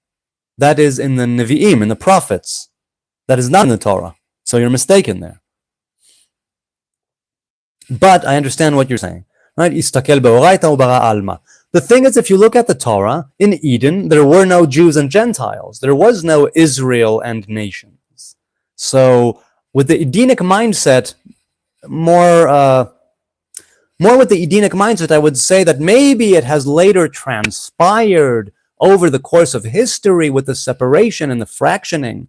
That is in the Nevi'im, in the prophets. That is not in the Torah. So you're mistaken there. But I understand what you're saying. Right? Istakel be'oraita ubara alma. The thing is, if you look at the Torah, in Eden, there were no Jews and Gentiles. There was no Israel and nations. So with the Edenic mindset, more More with the Edenic mindset, I would say that maybe it has later transpired over the course of history with the separation and the fractioning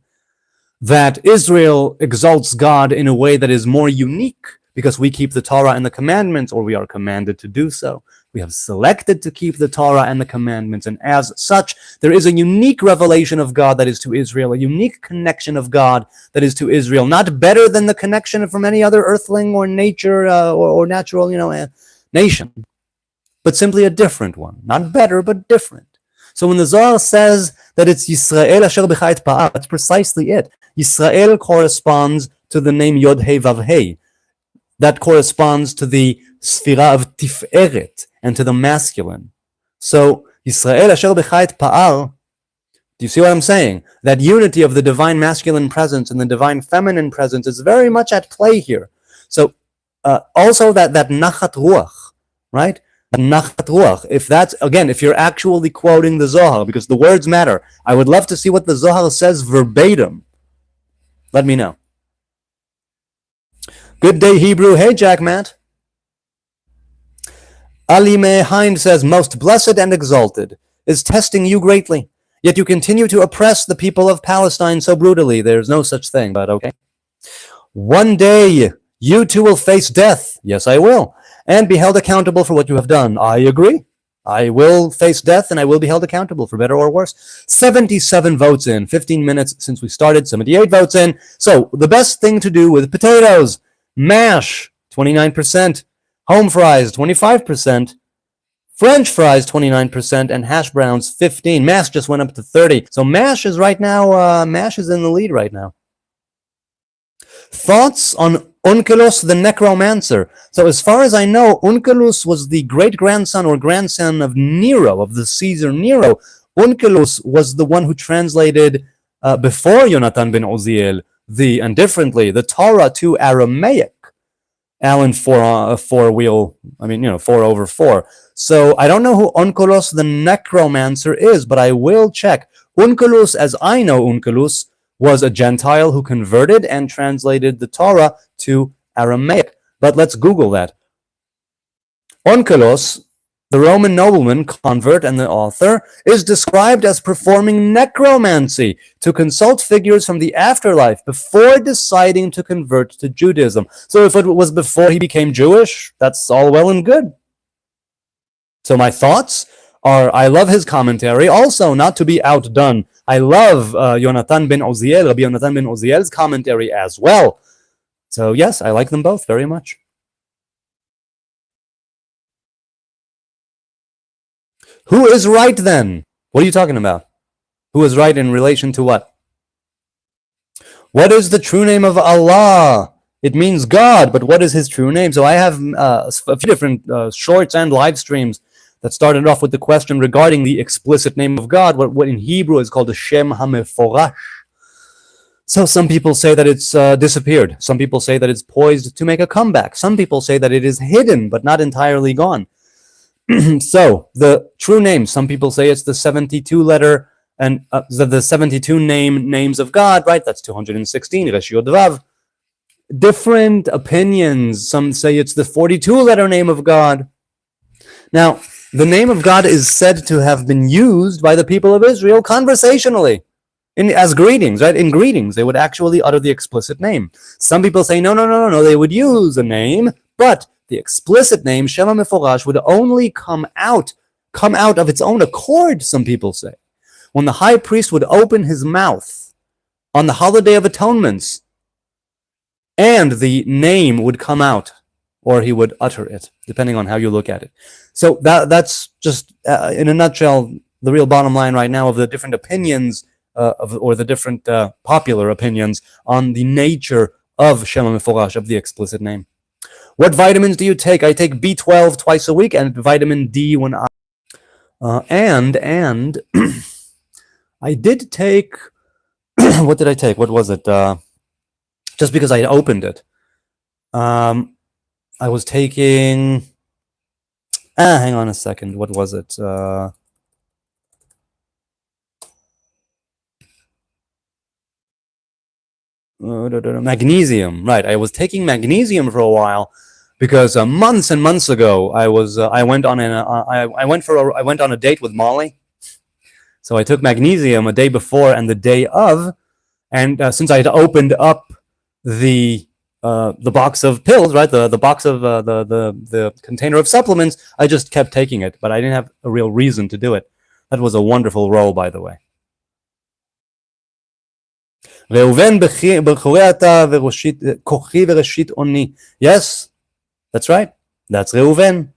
that Israel exalts God in a way that is more unique because we keep the Torah and the commandments, or we are commanded to do so. We have selected to keep the Torah and the commandments, and as such, there is a unique revelation of God that is to Israel, a unique connection of God that is to Israel, not better than the connection from any other earthling or nature or natural, nation, but simply a different one. Not better, but different. So when the Zohar says that it's Yisrael asher b'cha et pa'ar, that's precisely it. Yisrael corresponds to the name Yod Hei Vav Hei. That corresponds to the Sfira of Tiferet and to the masculine. So Yisrael asher b'cha et pa'ar, do you see what I'm saying? That unity of the divine masculine presence and the divine feminine presence is very much at play here. So also that nachat ruach, right? Nachat ruach. If you're actually quoting the Zohar, because the words matter, I would love to see what the Zohar says verbatim. Let me know. Good day, Hebrew. Hey, Jack Matt. Alime Hind says, most blessed and exalted is testing you greatly, yet you continue to oppress the people of Palestine so brutally. There's no such thing, but okay. One day, you too will face death. Yes, I will. And be held accountable for what you have done. I agree. I will face death and I will be held accountable for better or worse. 77 votes in, 15 minutes since we started, 78 votes in. So the best thing to do with potatoes, mash, 29%, home fries, 25%, French fries, 29%, and hash browns, 15%. Mash just went up to 30%. So mash is right now, mash is in the lead right now. Thoughts on Onkelos the necromancer. So as far as I know, Onkelos was the great-grandson or grandson of Nero, of the Caesar Nero. Onkelos was the one who translated before Yonatan ben Uziel, and differently, the Torah to Aramaic. Alan 4/4. So I don't know who Onkelos the necromancer is, but I will check. Onkelos, as I know Onkelos, was a Gentile who converted and translated the Torah to Aramaic. But let's Google that. Onkelos, the Roman nobleman, convert, and the author, is described as performing necromancy to consult figures from the afterlife before deciding to convert to Judaism. So if it was before he became Jewish, that's all well and good. So my thoughts are, I love his commentary. Also, not to be outdone, I love Rabbi Yonatan ben Uziel's commentary as well. So yes, I like them both very much. Who is right then? What are you talking about? Who is right in relation to what? What is the true name of Allah? It means God, but what is his true name? So I have a few different shorts and live streams that started off with the question regarding the explicit name of God, what in Hebrew is called the Shem HaMeforash. So some people say that it's disappeared. Some people say that it's poised to make a comeback. Some people say that it is hidden, but not entirely gone. So the true name, some people say it's the 72 letter and the 72 names of God, right? That's 216, Resh Yod Vav. Different opinions. Some say it's the 42 letter name of God. Now, the name of God is said to have been used by the people of Israel conversationally as greetings, right? In greetings, they would actually utter the explicit name. Some people say, no, they would use a name, but the explicit name, Shema Meforash, would only come out of its own accord, some people say. When the high priest would open his mouth on the holiday of atonements, and the name would come out, or he would utter it, depending on how you look at it. So that's just, in a nutshell, the real bottom line right now of the different opinions, or the different popular opinions on the nature of Shema Meforash, of the explicit name. What vitamins do you take? I take B12 twice a week and vitamin D when and I did take, what did I take? What was it? Just because I opened it. I was taking, hang on a second. What was it? Magnesium. Right. I was taking magnesium for a while, because months and months ago I went on a date with Molly. So I took magnesium a day before and the day of, and since I had opened up the box of pills, right, the box of the container of supplements, I just kept taking it, but I didn't have a real reason to do it. That was a wonderful roll, by the way. Yes, that's right. That's Reuven.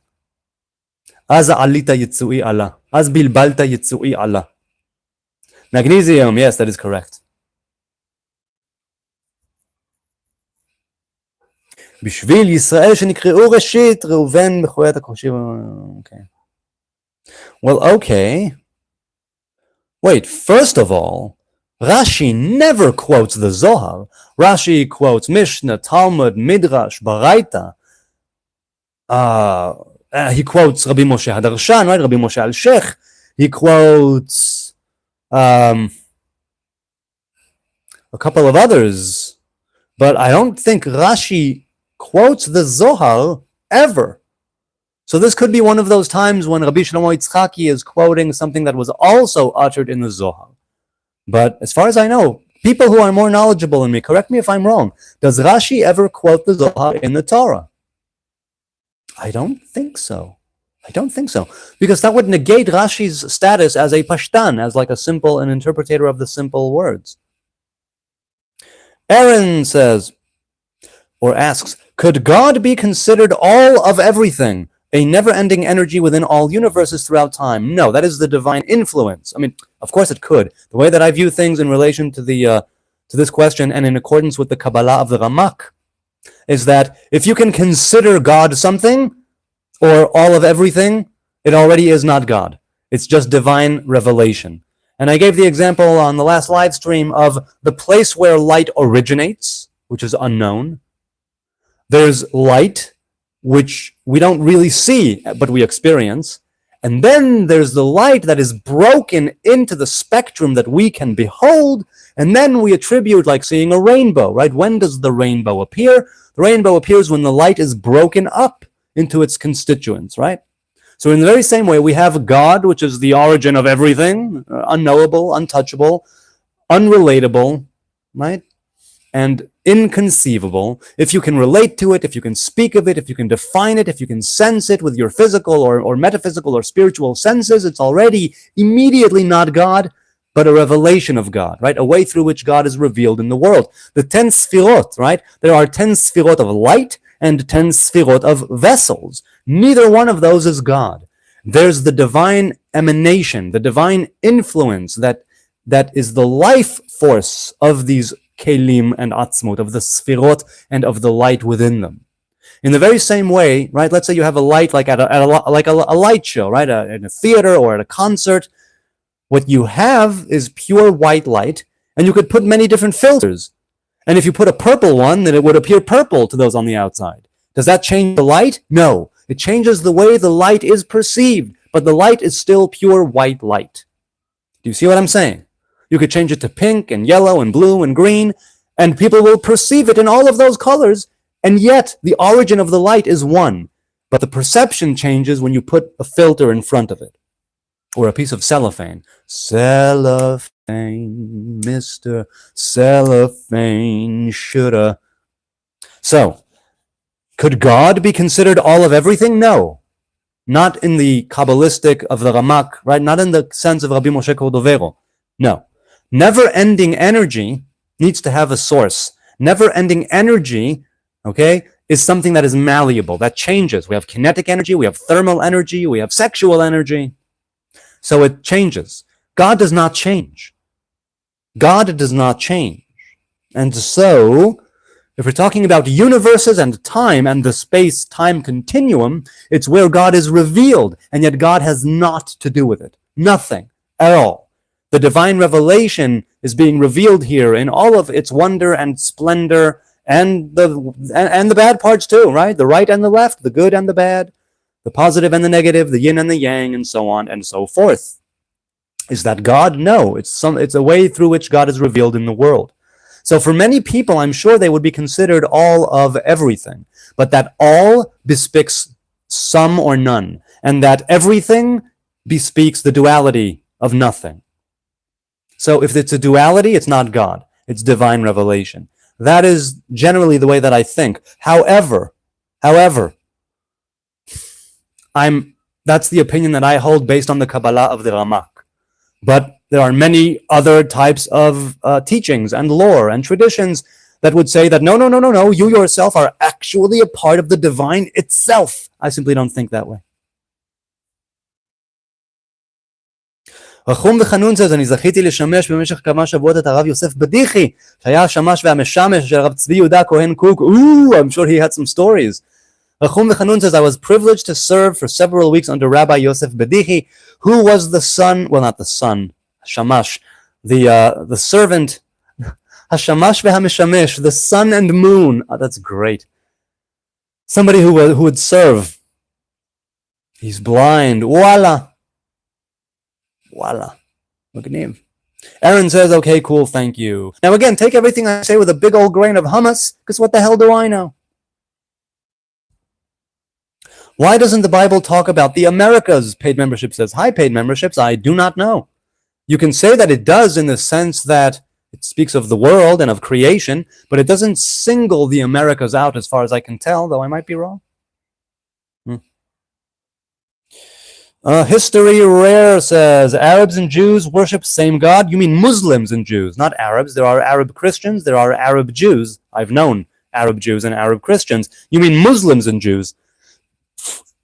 אז עלית יצואי עלה. אז בלבלת יצואי עלה. Magnesium, yes, that is correct. בשביל ישראל שנקראו ראשית, ראובן בחוריית הקושי. Okay. Well, okay. Wait, first of all, Rashi never quotes the Zohar. Rashi quotes Mishnah, Talmud, Midrash, Baraita. He quotes Rabbi Moshe Hadarshan, right? Rabbi Moshe Al-Sheikh. He quotes a couple of others. But I don't think Rashi quotes the Zohar ever. So this could be one of those times when Rabbi Shlomo Yitzchaki is quoting something that was also uttered in the Zohar. But as far as I know, people who are more knowledgeable than me, correct me if I'm wrong, does Rashi ever quote the Zohar in the Torah? I don't think so. Because that would negate Rashi's status as a Pashtan, as like an interpreter of the simple words. Aaron says, or asks, could God be considered all of everything, a never-ending energy within all universes throughout time? No, that is the divine influence. I mean, of course it could. The way that I view things in relation to this question and in accordance with the Kabbalah of the Ramak is that if you can consider God something or all of everything, it already is not God. It's just divine revelation. And I gave the example on the last live stream of the place where light originates, which is unknown. There's light, which we don't really see, but we experience. And then there's the light that is broken into the spectrum that we can behold. And then we attribute like seeing a rainbow, right? When does the rainbow appear? The rainbow appears when the light is broken up into its constituents, right? So in the very same way, we have God, which is the origin of everything, unknowable, untouchable, unrelatable, right? And inconceivable. If you can relate to it, if you can speak of it, if you can define it, if you can sense it with your physical or metaphysical or spiritual senses, it's already immediately not God, but a revelation of God, right? A way through which God is revealed in the world. The 10 sfirot, right? There are 10 sfirot of light and 10 sfirot of vessels. Neither one of those is God. There's the divine emanation, the divine influence that is the life force of these kelim and atzmut, of the sfirot and of the light within them. In the very same way, right? Let's say you have a light like at a light show, right? In a theater or at a concert. What you have is pure white light, and you could put many different filters. And if you put a purple one, then it would appear purple to those on the outside. Does that change the light? No. It changes the way the light is perceived, but the light is still pure white light. Do you see what I'm saying? You could change it to pink and yellow and blue and green, and people will perceive it in all of those colors, and yet the origin of the light is one. But the perception changes when you put a filter in front of it, or a piece of cellophane. Cellophane, Mr. Cellophane, shoulda. So, could God be considered all of everything? No. Not in the Kabbalistic of the Ramak, right? Not in the sense of Rabbi Moshe Cordovero. No. Never-ending energy needs to have a source. Never-ending energy, okay, is something that is malleable, that changes. We have kinetic energy, we have thermal energy, we have sexual energy. So it changes. God does not change. God does not change. And so, if we're talking about universes and time and the space-time continuum, it's where God is revealed, and yet God has naught to do with it. Nothing at all. The divine revelation is being revealed here in all of its wonder and splendor, and the bad parts too, right? The right and the left, the good and the bad, the positive and the negative, the yin and the yang, and so on and so forth. Is that God? No, it's a way through which God is revealed in the world. So for many people, I'm sure they would be considered all of everything. but that all bespeaks some or none, and that everything bespeaks the duality of nothing. So if it's a duality, it's not God. It's divine revelation. That is generally the way that I think. However, that's the opinion that I hold based on the Kabbalah of the Ramak. But there are many other types of teachings and lore and traditions that would say that no, you yourself are actually a part of the divine itself. I simply don't think that way. רחום וחנון says, אני זכיתי לשמש במשך כמה שבועות את הרב יוסף בדיחי, שהיה השמש והמשמש של הרב צבי יהודה כהן קוק. Ooh, I'm sure he had some stories. Rachum V'Chanun says, I was privileged to serve for several weeks under Rabbi Yosef Bedichi, who was the son, well, not the son, Shamash, the servant, Hashamash v'hameshamesh, the sun and moon. Oh, that's great. Somebody who would serve. He's blind. Voila. Magniv. Aaron says, okay, cool, thank you. Now again, take everything I say with a big old grain of hummus, because what the hell do I know? Why doesn't the Bible talk about the Americas? Paid membership says, hi, paid memberships. I do not know. You can say that it does in the sense that it speaks of the world and of creation, but it doesn't single the Americas out as far as I can tell, though I might be wrong. History Rare says, Arabs and Jews worship same God. You mean Muslims and Jews, not Arabs. There are Arab Christians, there are Arab Jews. I've known Arab Jews and Arab Christians. You mean Muslims and Jews.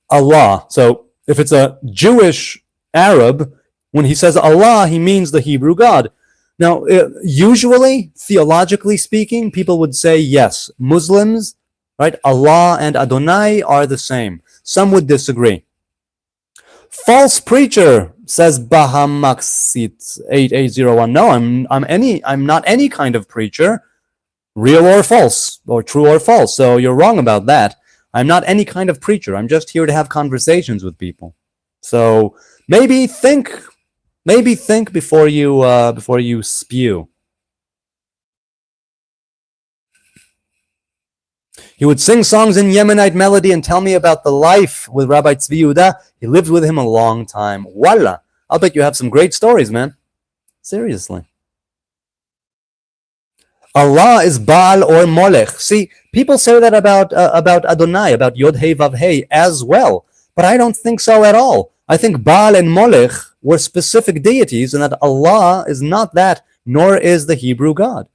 Allah. So if it's a Jewish Arab, when he says Allah, he means the Hebrew God. Now, usually, theologically speaking, people would say yes, Muslims, right? Allah and Adonai are the same. Some would disagree. False preacher says Bahamaksit 8801. No, I'm not any kind of preacher, real or false, or true or false. So you're wrong about that. I'm not any kind of preacher. I'm just here to have conversations with people. So maybe think before you spew. He would sing songs in Yemenite melody and tell me about the life with Rabbi Tzvi Yehuda. He lived with him a long time. Voila! I'll bet you have some great stories, man. Seriously. Allah is Baal or Molech. See, people say that about Adonai, about Yod Hei Vav Hei as well. But I don't think so at all. I think Baal and Molech were specific deities and that Allah is not that, nor is the Hebrew God.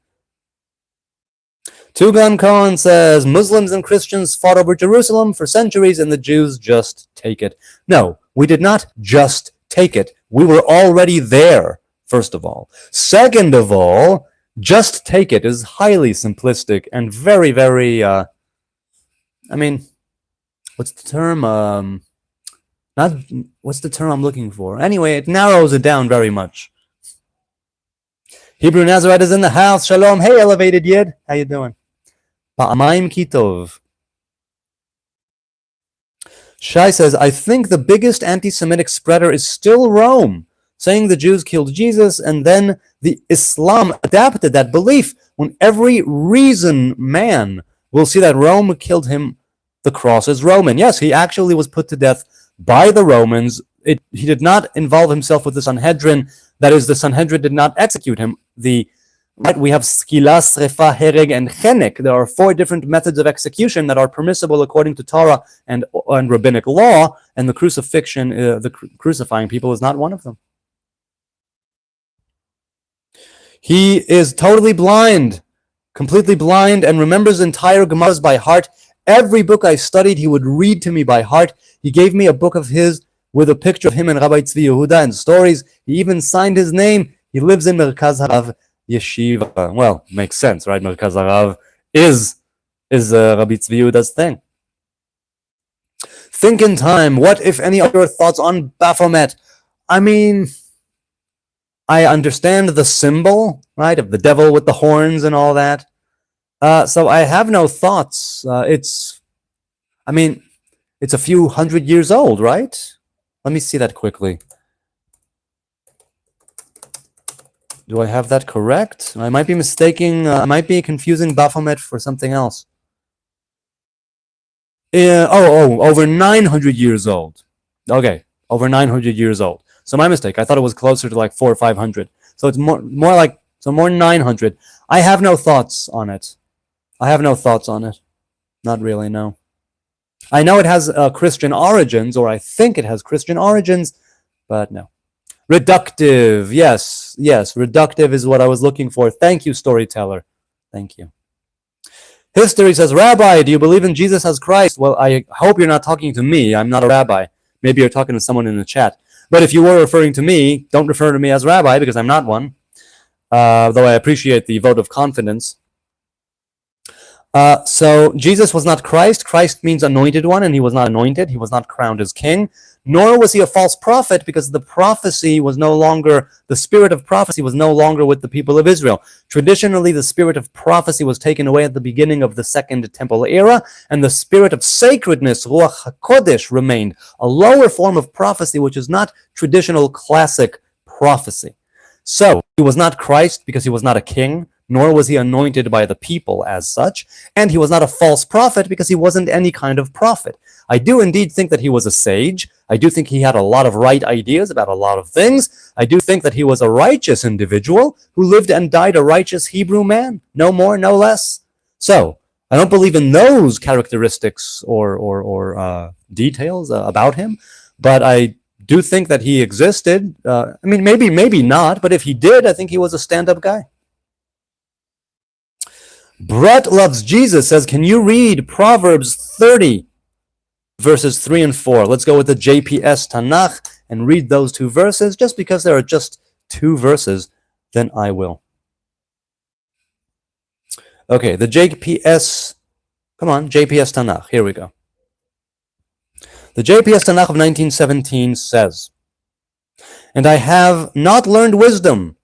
Tugan Khan says, Muslims and Christians fought over Jerusalem for centuries and the Jews just take it. No, we did not just take it. We were already there, first of all. Second of all, just take it is highly simplistic and very, very, what's the term? What's the term I'm looking for? Anyway, it narrows it down very much. Hebrew Nazarite is in the house. Shalom. Hey, Elevated Yid. How you doing? Pa'amayim kitov. Shai says, I think the biggest anti-Semitic spreader is still Rome, saying the Jews killed Jesus, and then the Islam adapted that belief when every reason man will see that Rome killed him. The cross is Roman. Yes, he actually was put to death by the Romans. He did not involve himself with the Sanhedrin. That is, the Sanhedrin did not execute him. We have skila, srefa, hereg, and chenek. There are 4 different methods of execution that are permissible according to Torah and rabbinic law, and the crucifixion, the crucifying people, is not one of them. He is totally blind, completely blind, and remembers entire Gemaras by heart. Every book I studied, he would read to me by heart. He gave me a book of his with a picture of him and Rabbi Tzvi Yehuda and stories. He even signed his name. He lives in Merkaz Harav Yeshiva. Well, makes sense, right? Merkaz Harav is Rabbi Tzvi Yehuda's thing. Think in time. What, if any, are your thoughts on Baphomet? I mean, I understand the symbol, right, of the devil with the horns and all that. So I have no thoughts. It's a few hundred years old, right? Let me see that quickly. Do I have that correct? I might be mistaking, I might be confusing Baphomet for something else. Over 900 years old. Okay, over 900 years old. So my mistake. I thought it was closer to like 400 or 500. So it's more like, so more 900. I have no thoughts on it. Not really, no. I know it has Christian origins, or I think it has Christian origins, but no. Reductive, yes, reductive is what I was looking for. Thank you, storyteller. Thank you. History says, Rabbi, do you believe in Jesus as Christ? Well, I hope you're not talking to me. I'm not a rabbi. Maybe you're talking to someone in the chat. But if you were referring to me, don't refer to me as rabbi, because I'm not one. Though I appreciate the vote of confidence. So Jesus was not Christ. Christ means anointed one, and he was not anointed. He was not crowned as king. Nor was he a false prophet, because the spirit of prophecy was no longer with the people of Israel. Traditionally, the spirit of prophecy was taken away at the beginning of the Second Temple era, and the spirit of sacredness, Ruach HaKodesh, remained, a lower form of prophecy, which is not traditional classic prophecy. So, he was not Christ because he was not a king, nor was he anointed by the people as such, and he was not a false prophet because he wasn't any kind of prophet. I do indeed think that he was a sage. I do think he had a lot of right ideas about a lot of things. I do think that he was a righteous individual who lived and died a righteous Hebrew man, no more, no less. So, I don't believe in those characteristics or details about him, but I do think that he existed. Maybe not, but if he did, I think he was a stand-up guy. Brett Loves Jesus says, can you read Proverbs 30, verses 3 and 4? Let's go with the JPS Tanakh and read those two verses. Just because there are just two verses, then I will. Okay, the JPS Tanakh. Here we go. The JPS Tanakh of 1917 says, and I have not learned wisdom,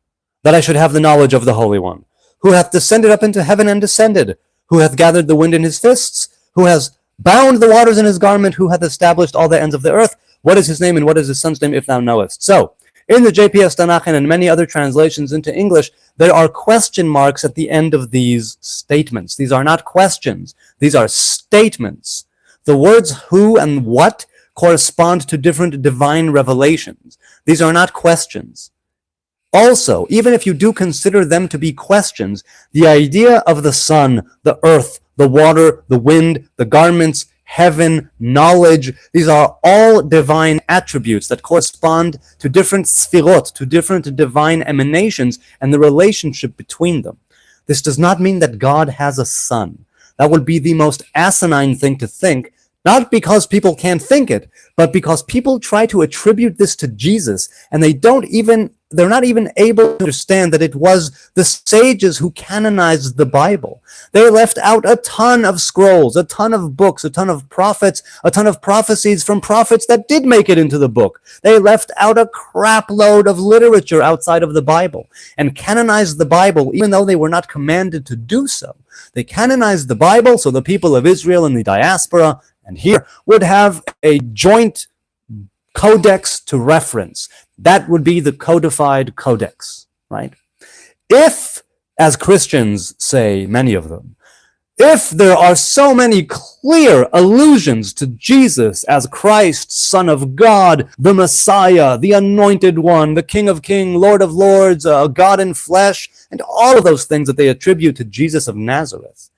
that I should have the knowledge of the Holy One, who hath descended up into heaven and descended, who hath gathered the wind in his fists, who has bound the waters in his garment, who hath established all the ends of the earth. What is his name and what is his son's name, if thou knowest? So, in the JPS Tanakh and in many other translations into English, there are question marks at the end of these statements. These are not questions. These are statements. The words who and what correspond to different divine revelations. These are not questions. Also, even if you do consider them to be questions, the idea of the sun, the earth, the water, the wind, the garments, heaven, knowledge, these are all divine attributes that correspond to different sphirot, to different divine emanations, and the relationship between them. This does not mean that God has a son. That would be the most asinine thing to think, not because people can't think it, but because people try to attribute this to Jesus, and they're not even able to understand that it was the sages who canonized the Bible. They left out a ton of scrolls, a ton of books, a ton of prophets, a ton of prophecies from prophets that did make it into the book. They left out a crap load of literature outside of the Bible and canonized the Bible even though they were not commanded to do so. They canonized the Bible so the people of Israel in the diaspora and here would have a joint codex to reference. That would be the codified codex, right? If, as Christians say, many of them, if there are so many clear allusions to Jesus as Christ, Son of God, the Messiah, the Anointed One, the King of Kings, Lord of Lords, God in flesh, and all of those things that they attribute to Jesus of Nazareth,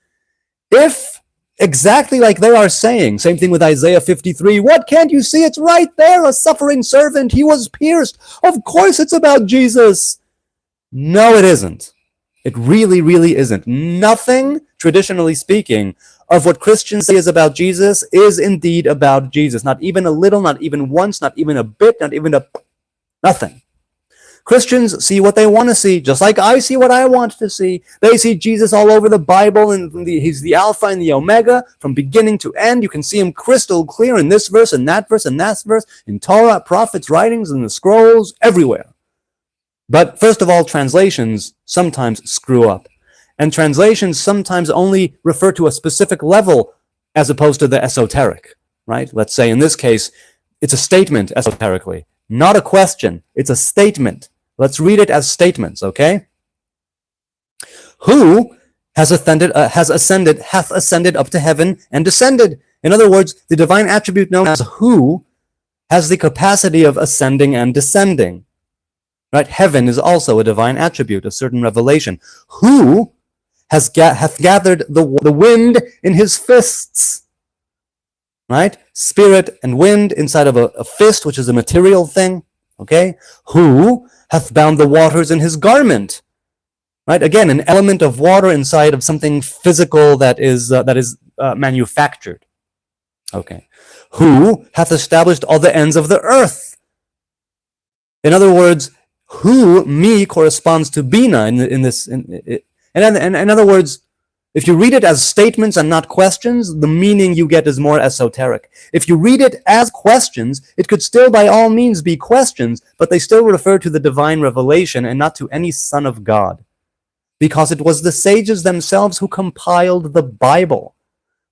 if exactly like they are saying, same thing with Isaiah 53, what can't you see? It's right there, a suffering servant, he was pierced. Of course it's about Jesus. No, it isn't. It really, really isn't. Nothing, traditionally speaking, of what Christians say is about Jesus is indeed about Jesus. Not even a little, not even once, not even a bit, not even nothing. Christians see what they want to see, just like I see what I want to see. They see Jesus all over the Bible, and he's the Alpha and the Omega, from beginning to end. You can see him crystal clear in this verse and that verse and that verse, in Torah, prophets, writings, and the scrolls, everywhere. But first of all, translations sometimes screw up. And translations sometimes only refer to a specific level as opposed to the esoteric, right? Let's say in this case, it's a statement esoterically. Not a question, it's a statement. Let's read it as statements, okay? Who hath ascended up to heaven and descended, In other words, the divine attribute known as who has the capacity of ascending and descending. Right? Heaven is also a divine attribute, a certain revelation. Who hath gathered the wind in his fists? Right? Spirit and wind inside of a fist, which is a material thing. Okay? Who hath bound the waters in his garment? Right? Again, an element of water inside of something physical that is manufactured. Okay. Who hath established all the ends of the earth? In other words, who, me, corresponds to Bina in this. In other words, if you read it as statements and not questions, the meaning you get is more esoteric. If you read it as questions, it could still by all means be questions, but they still refer to the divine revelation and not to any son of God. Because it was the sages themselves who compiled the Bible.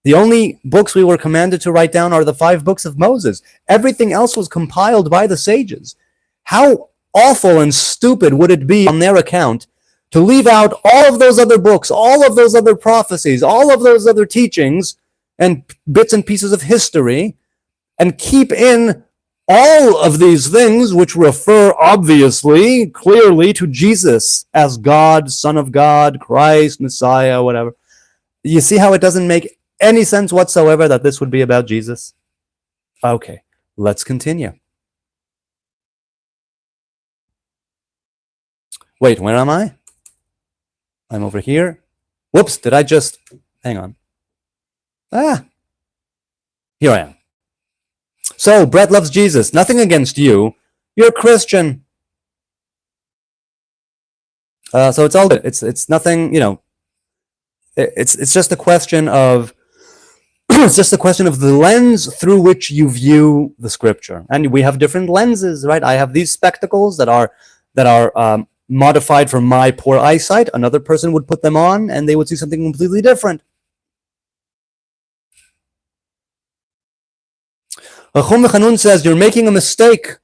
The only books we were commanded to write down are the 5 books of Moses. Everything else was compiled by the sages. How awful and stupid would it be on their account to leave out all of those other books, all of those other prophecies, all of those other teachings and bits and pieces of history, and keep in all of these things which refer obviously, clearly to Jesus as God, Son of God, Christ, Messiah, whatever. You see how it doesn't make any sense whatsoever that this would be about Jesus? Okay, let's continue. Wait, where am I? I'm over here. Whoops, did I just... Hang on. Here I am. So, Brett loves Jesus. Nothing against you. You're a Christian. So it's all good. It's nothing, you know. It's just a question of... It's just a question of the lens through which you view the scripture. And we have different lenses, right? I have these spectacles that are modified for my poor eyesight. Another person would put them on and they would see something completely different. Chum Chanun says, you're making a mistake.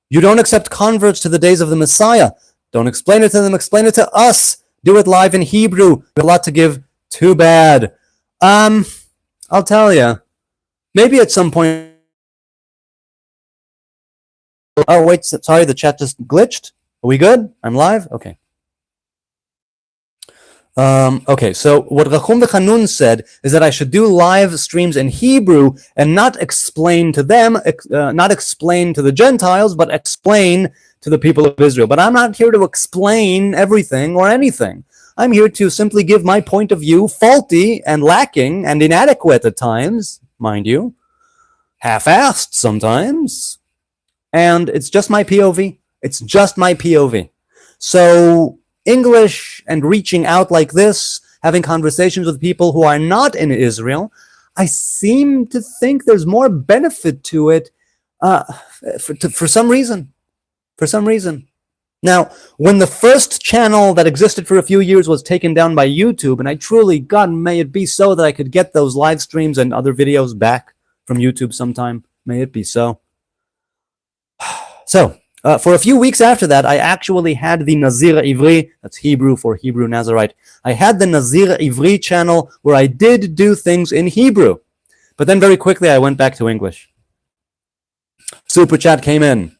You don't accept converts to the days of the Messiah. Don't explain it to them, explain it to us. Do it live in Hebrew. We have a lot to give. Too bad. I'll tell you. Maybe at some point... Oh, wait, sorry, the chat just glitched. Are we good? I'm live? Okay. Okay, so what Rachum Chanun said is that I should do live streams in Hebrew and not explain to them, not explain to the Gentiles, but explain to the people of Israel. But I'm not here to explain everything or anything. I'm here to simply give my point of view, faulty and lacking and inadequate at times, mind you, half-assed sometimes, and it's just my POV. It's just my POV. So English and reaching out like this, having conversations with people who are not in Israel, I seem to think there's more benefit to it for some reason. For some reason. Now, when the first channel that existed for a few years was taken down by YouTube, and I truly, God, may it be so that I could get those live streams and other videos back from YouTube sometime. May it be so. So, for a few weeks after that, I actually had the Nazir Ivri, that's Hebrew for Hebrew Nazarite. I had the Nazir Ivri channel where I did do things in Hebrew. But then very quickly I went back to English. Super chat came in.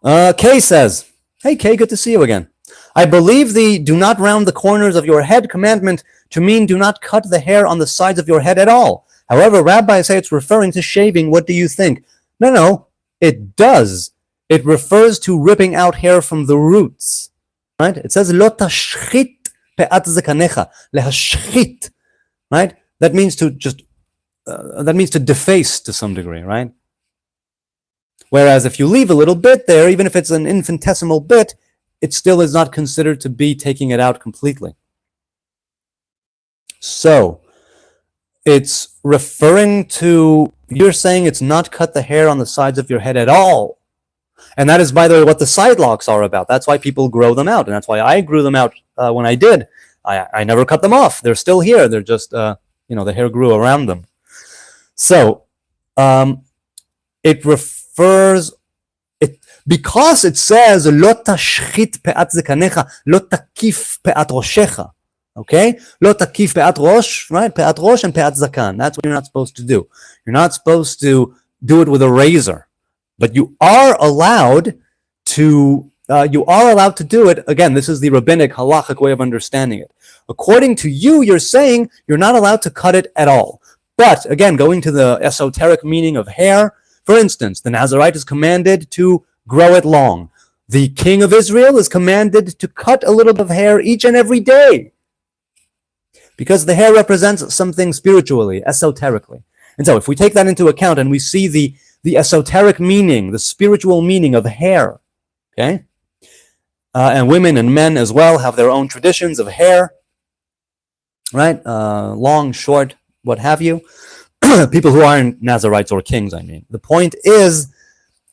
Kay says, hey Kay, good to see you again. I believe the do not round the corners of your head commandment to mean do not cut the hair on the sides of your head at all. However, rabbis say it's referring to shaving. What do you think? No. It does. It refers to ripping out hair from the roots. Right? It says, Lo tashchit pe'at zekanecha. Lehashchit. Right? That means to just, that means to deface to some degree, right? Whereas if you leave a little bit there, even if it's an infinitesimal bit, it still is not considered to be taking it out completely. So, it's referring to, you're saying it's not cut the hair on the sides of your head at all. And that is, by the way, what the side locks are about. That's why people grow them out. And that's why I grew them out when I did. I never cut them off. They're still here. They're just, the hair grew around them. So, it refers, because it says, Lo tashchit pe'at zekanecha, lo takif pe'at roshecha. Okay? Lo takif pe'at rosh, right? Pe'at rosh and pe'at zakan. That's what you're not supposed to do. You're not supposed to do it with a razor. But you are allowed to do it. Again, this is the rabbinic halachic way of understanding it. According to you, you're saying you're not allowed to cut it at all. But again, going to the esoteric meaning of hair, for instance, the Nazarite is commanded to grow it long. The king of Israel is commanded to cut a little bit of hair each and every day, because the hair represents something spiritually, esoterically. And so if we take that into account and we see the esoteric meaning, the spiritual meaning of hair, okay? And women and men as well have their own traditions of hair, right? Long, short, what have you. People who aren't Nazarites or kings, I mean. The point is,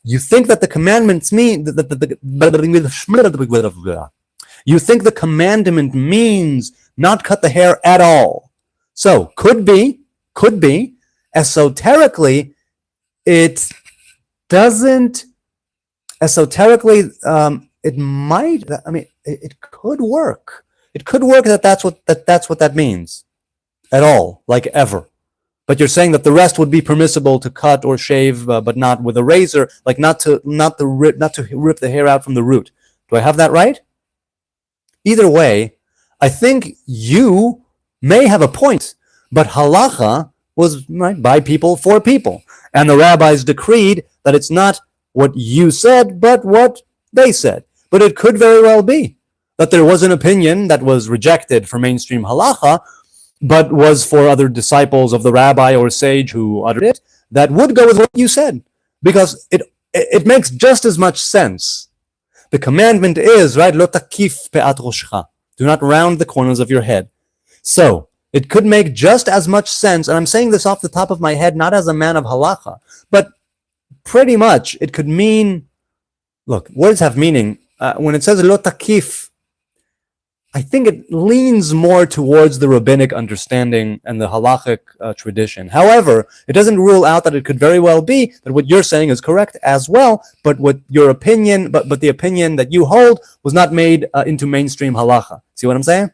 you think that the commandments mean, you think the commandment means not cut the hair at all. So, could be, esoterically, it doesn't, it might, it could work. It could work that's what that means at all, like ever. But you're saying that the rest would be permissible to cut or shave, but not with a razor, like not to rip the hair out from the root. Do I have that right? Either way, I think you may have a point, but halacha was right by people for people, and the rabbis decreed that it's not what you said, but what they said. But it could very well be that there was an opinion that was rejected for mainstream halacha, but was for other disciples of the rabbi or sage who uttered it, that would go with what you said, because it makes just as much sense. The commandment is, right, lo takif pe'at roshcha, do not round the corners of your head. So, it could make just as much sense, and I'm saying this off the top of my head, not as a man of halacha, but pretty much it could mean, look, words have meaning. When it says lo takif, I think it leans more towards the rabbinic understanding and the halachic tradition. However, it doesn't rule out that it could very well be that what you're saying is correct as well, but what your opinion, but the opinion that you hold was not made into mainstream halacha. See what I'm saying?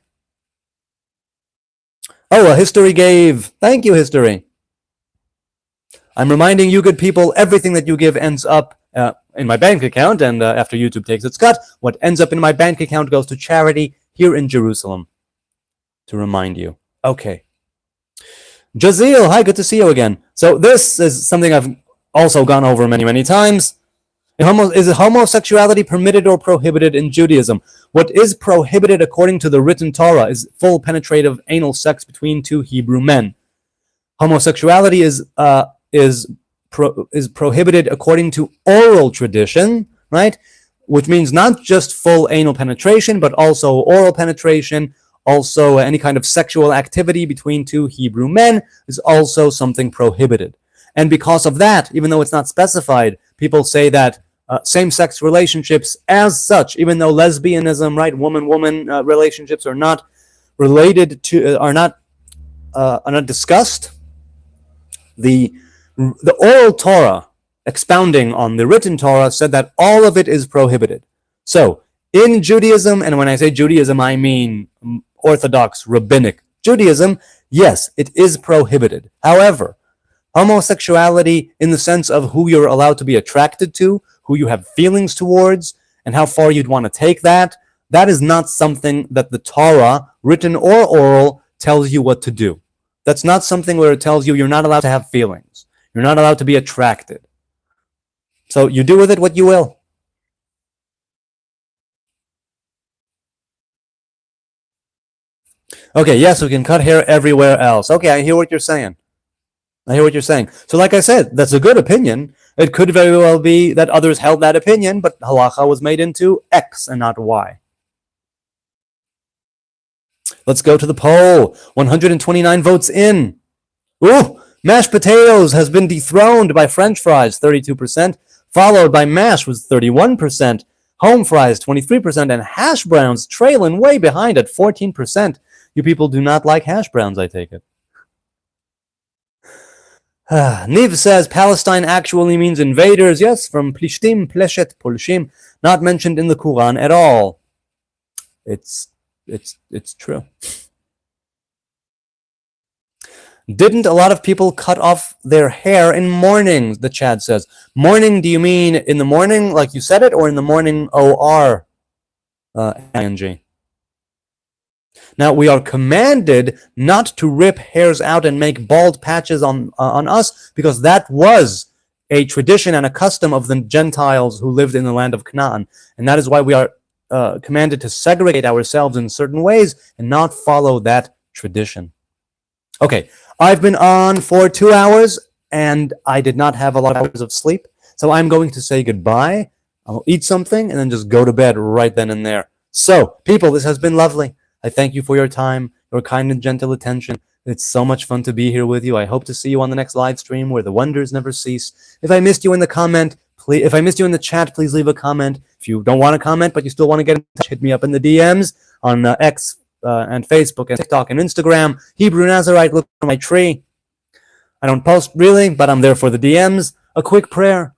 Oh, history gave. Thank you, history. I'm reminding you, good people, everything that you give ends up in my bank account, and after YouTube takes its cut, what ends up in my bank account goes to charity here in Jerusalem, to remind you. Okay. Jazeel, hi, good to see you again. So this is something I've also gone over many, many times. Is homosexuality permitted or prohibited in Judaism? What is prohibited according to the written Torah is full penetrative anal sex between two Hebrew men. Homosexuality is prohibited according to oral tradition, right? Which means not just full anal penetration, but also oral penetration, also any kind of sexual activity between two Hebrew men is also something prohibited. And because of that, even though it's not specified, people say that same-sex relationships as such, even though lesbianism, right, woman-woman relationships are not related to, are not discussed, the oral Torah, expounding on the written Torah, said that all of it is prohibited. So, in Judaism, and when I say Judaism, I mean Orthodox, Rabbinic Judaism, yes, it is prohibited. However, homosexuality in the sense of who you're allowed to be attracted to, who you have feelings towards, and how far you'd want to take that, that is not something that the Torah, written or oral, tells you what to do. That's not something where it tells you you're not allowed to have feelings. You're not allowed to be attracted. So you do with it what you will. Okay, yes, we can cut hair everywhere else. Okay, I hear what you're saying. So like I said, that's a good opinion. It could very well be that others held that opinion, but halacha was made into X and not Y. Let's go to the poll. 129 votes in. Ooh, mashed potatoes has been dethroned by French fries, 32%. Followed by mash with 31%, home fries 23%, and hash browns trailing way behind at 14%. You people do not like hash browns, I take it. Niv says Palestine actually means invaders. Yes, from plishtim, pleshet, polshim, not mentioned in the Quran at all. It's true. Didn't a lot of people cut off their hair in mourning, the chat says. Mourning, do you mean in the morning, like you said it, or in the morning, O-R, ing? Now, we are commanded not to rip hairs out and make bald patches on us, because that was a tradition and a custom of the Gentiles who lived in the land of Canaan. And that is why we are commanded to segregate ourselves in certain ways and not follow that tradition. Okay, I've been on for 2 hours, and I did not have a lot of hours of sleep, so I'm going to say goodbye. I'll eat something and then just go to bed right then and there. So, people, this has been lovely. I thank you for your time, your kind and gentle attention. It's so much fun to be here with you. I hope to see you on the next live stream where the wonders never cease. If I missed you in the chat, please leave a comment. If you don't want to comment but you still want to get in touch, hit me up in the DMs on X and Facebook and TikTok and Instagram. Hebrew Nazarite, look for my tree. I don't post really, but I'm there for the DMs. A quick prayer.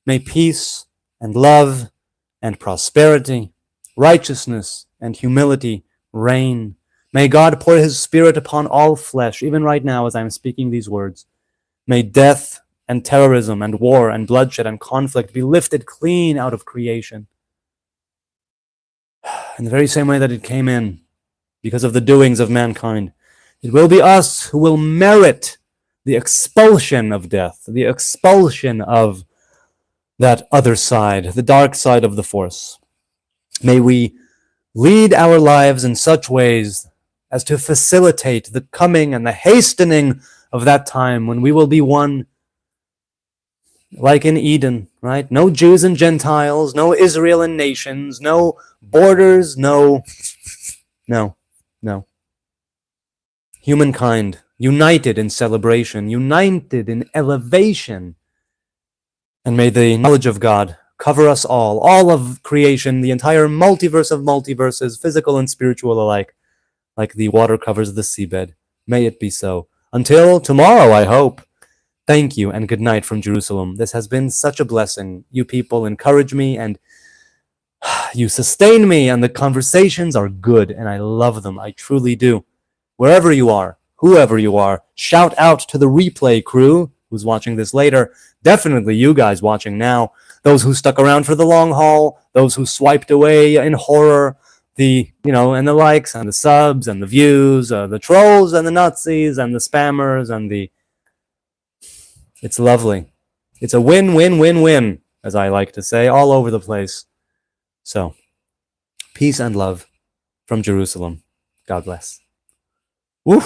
May peace and love and prosperity, righteousness and humility reign. May God pour his spirit upon all flesh, even right now as I'm speaking these words. May death and terrorism and war and bloodshed and conflict be lifted clean out of creation. In the very same way that it came in, because of the doings of mankind, it will be us who will merit the expulsion of death, the expulsion of that other side, the dark side of the force. May we lead our lives in such ways as to facilitate the coming and the hastening of that time when we will be one, like in Eden, right? No Jews and Gentiles, no Israel and nations, no borders, no. Humankind, united in celebration, united in elevation. And may the knowledge of God cover us all of creation, the entire multiverse of multiverses, physical and spiritual alike, like the water covers the seabed. May it be so. Until tomorrow, I hope. Thank you and good night from Jerusalem. This has been such a blessing. You people encourage me and you sustain me, and the conversations are good, and I love them. I truly do. Wherever you are, whoever you are, shout out to the replay crew who's watching this later. Definitely you guys watching now. Those who stuck around for the long haul, those who swiped away in horror, and the likes and the subs and the views, the trolls and the Nazis and the spammers and it's lovely. It's a win-win-win-win, as I like to say, all over the place. So, peace and love from Jerusalem. God bless. Woo!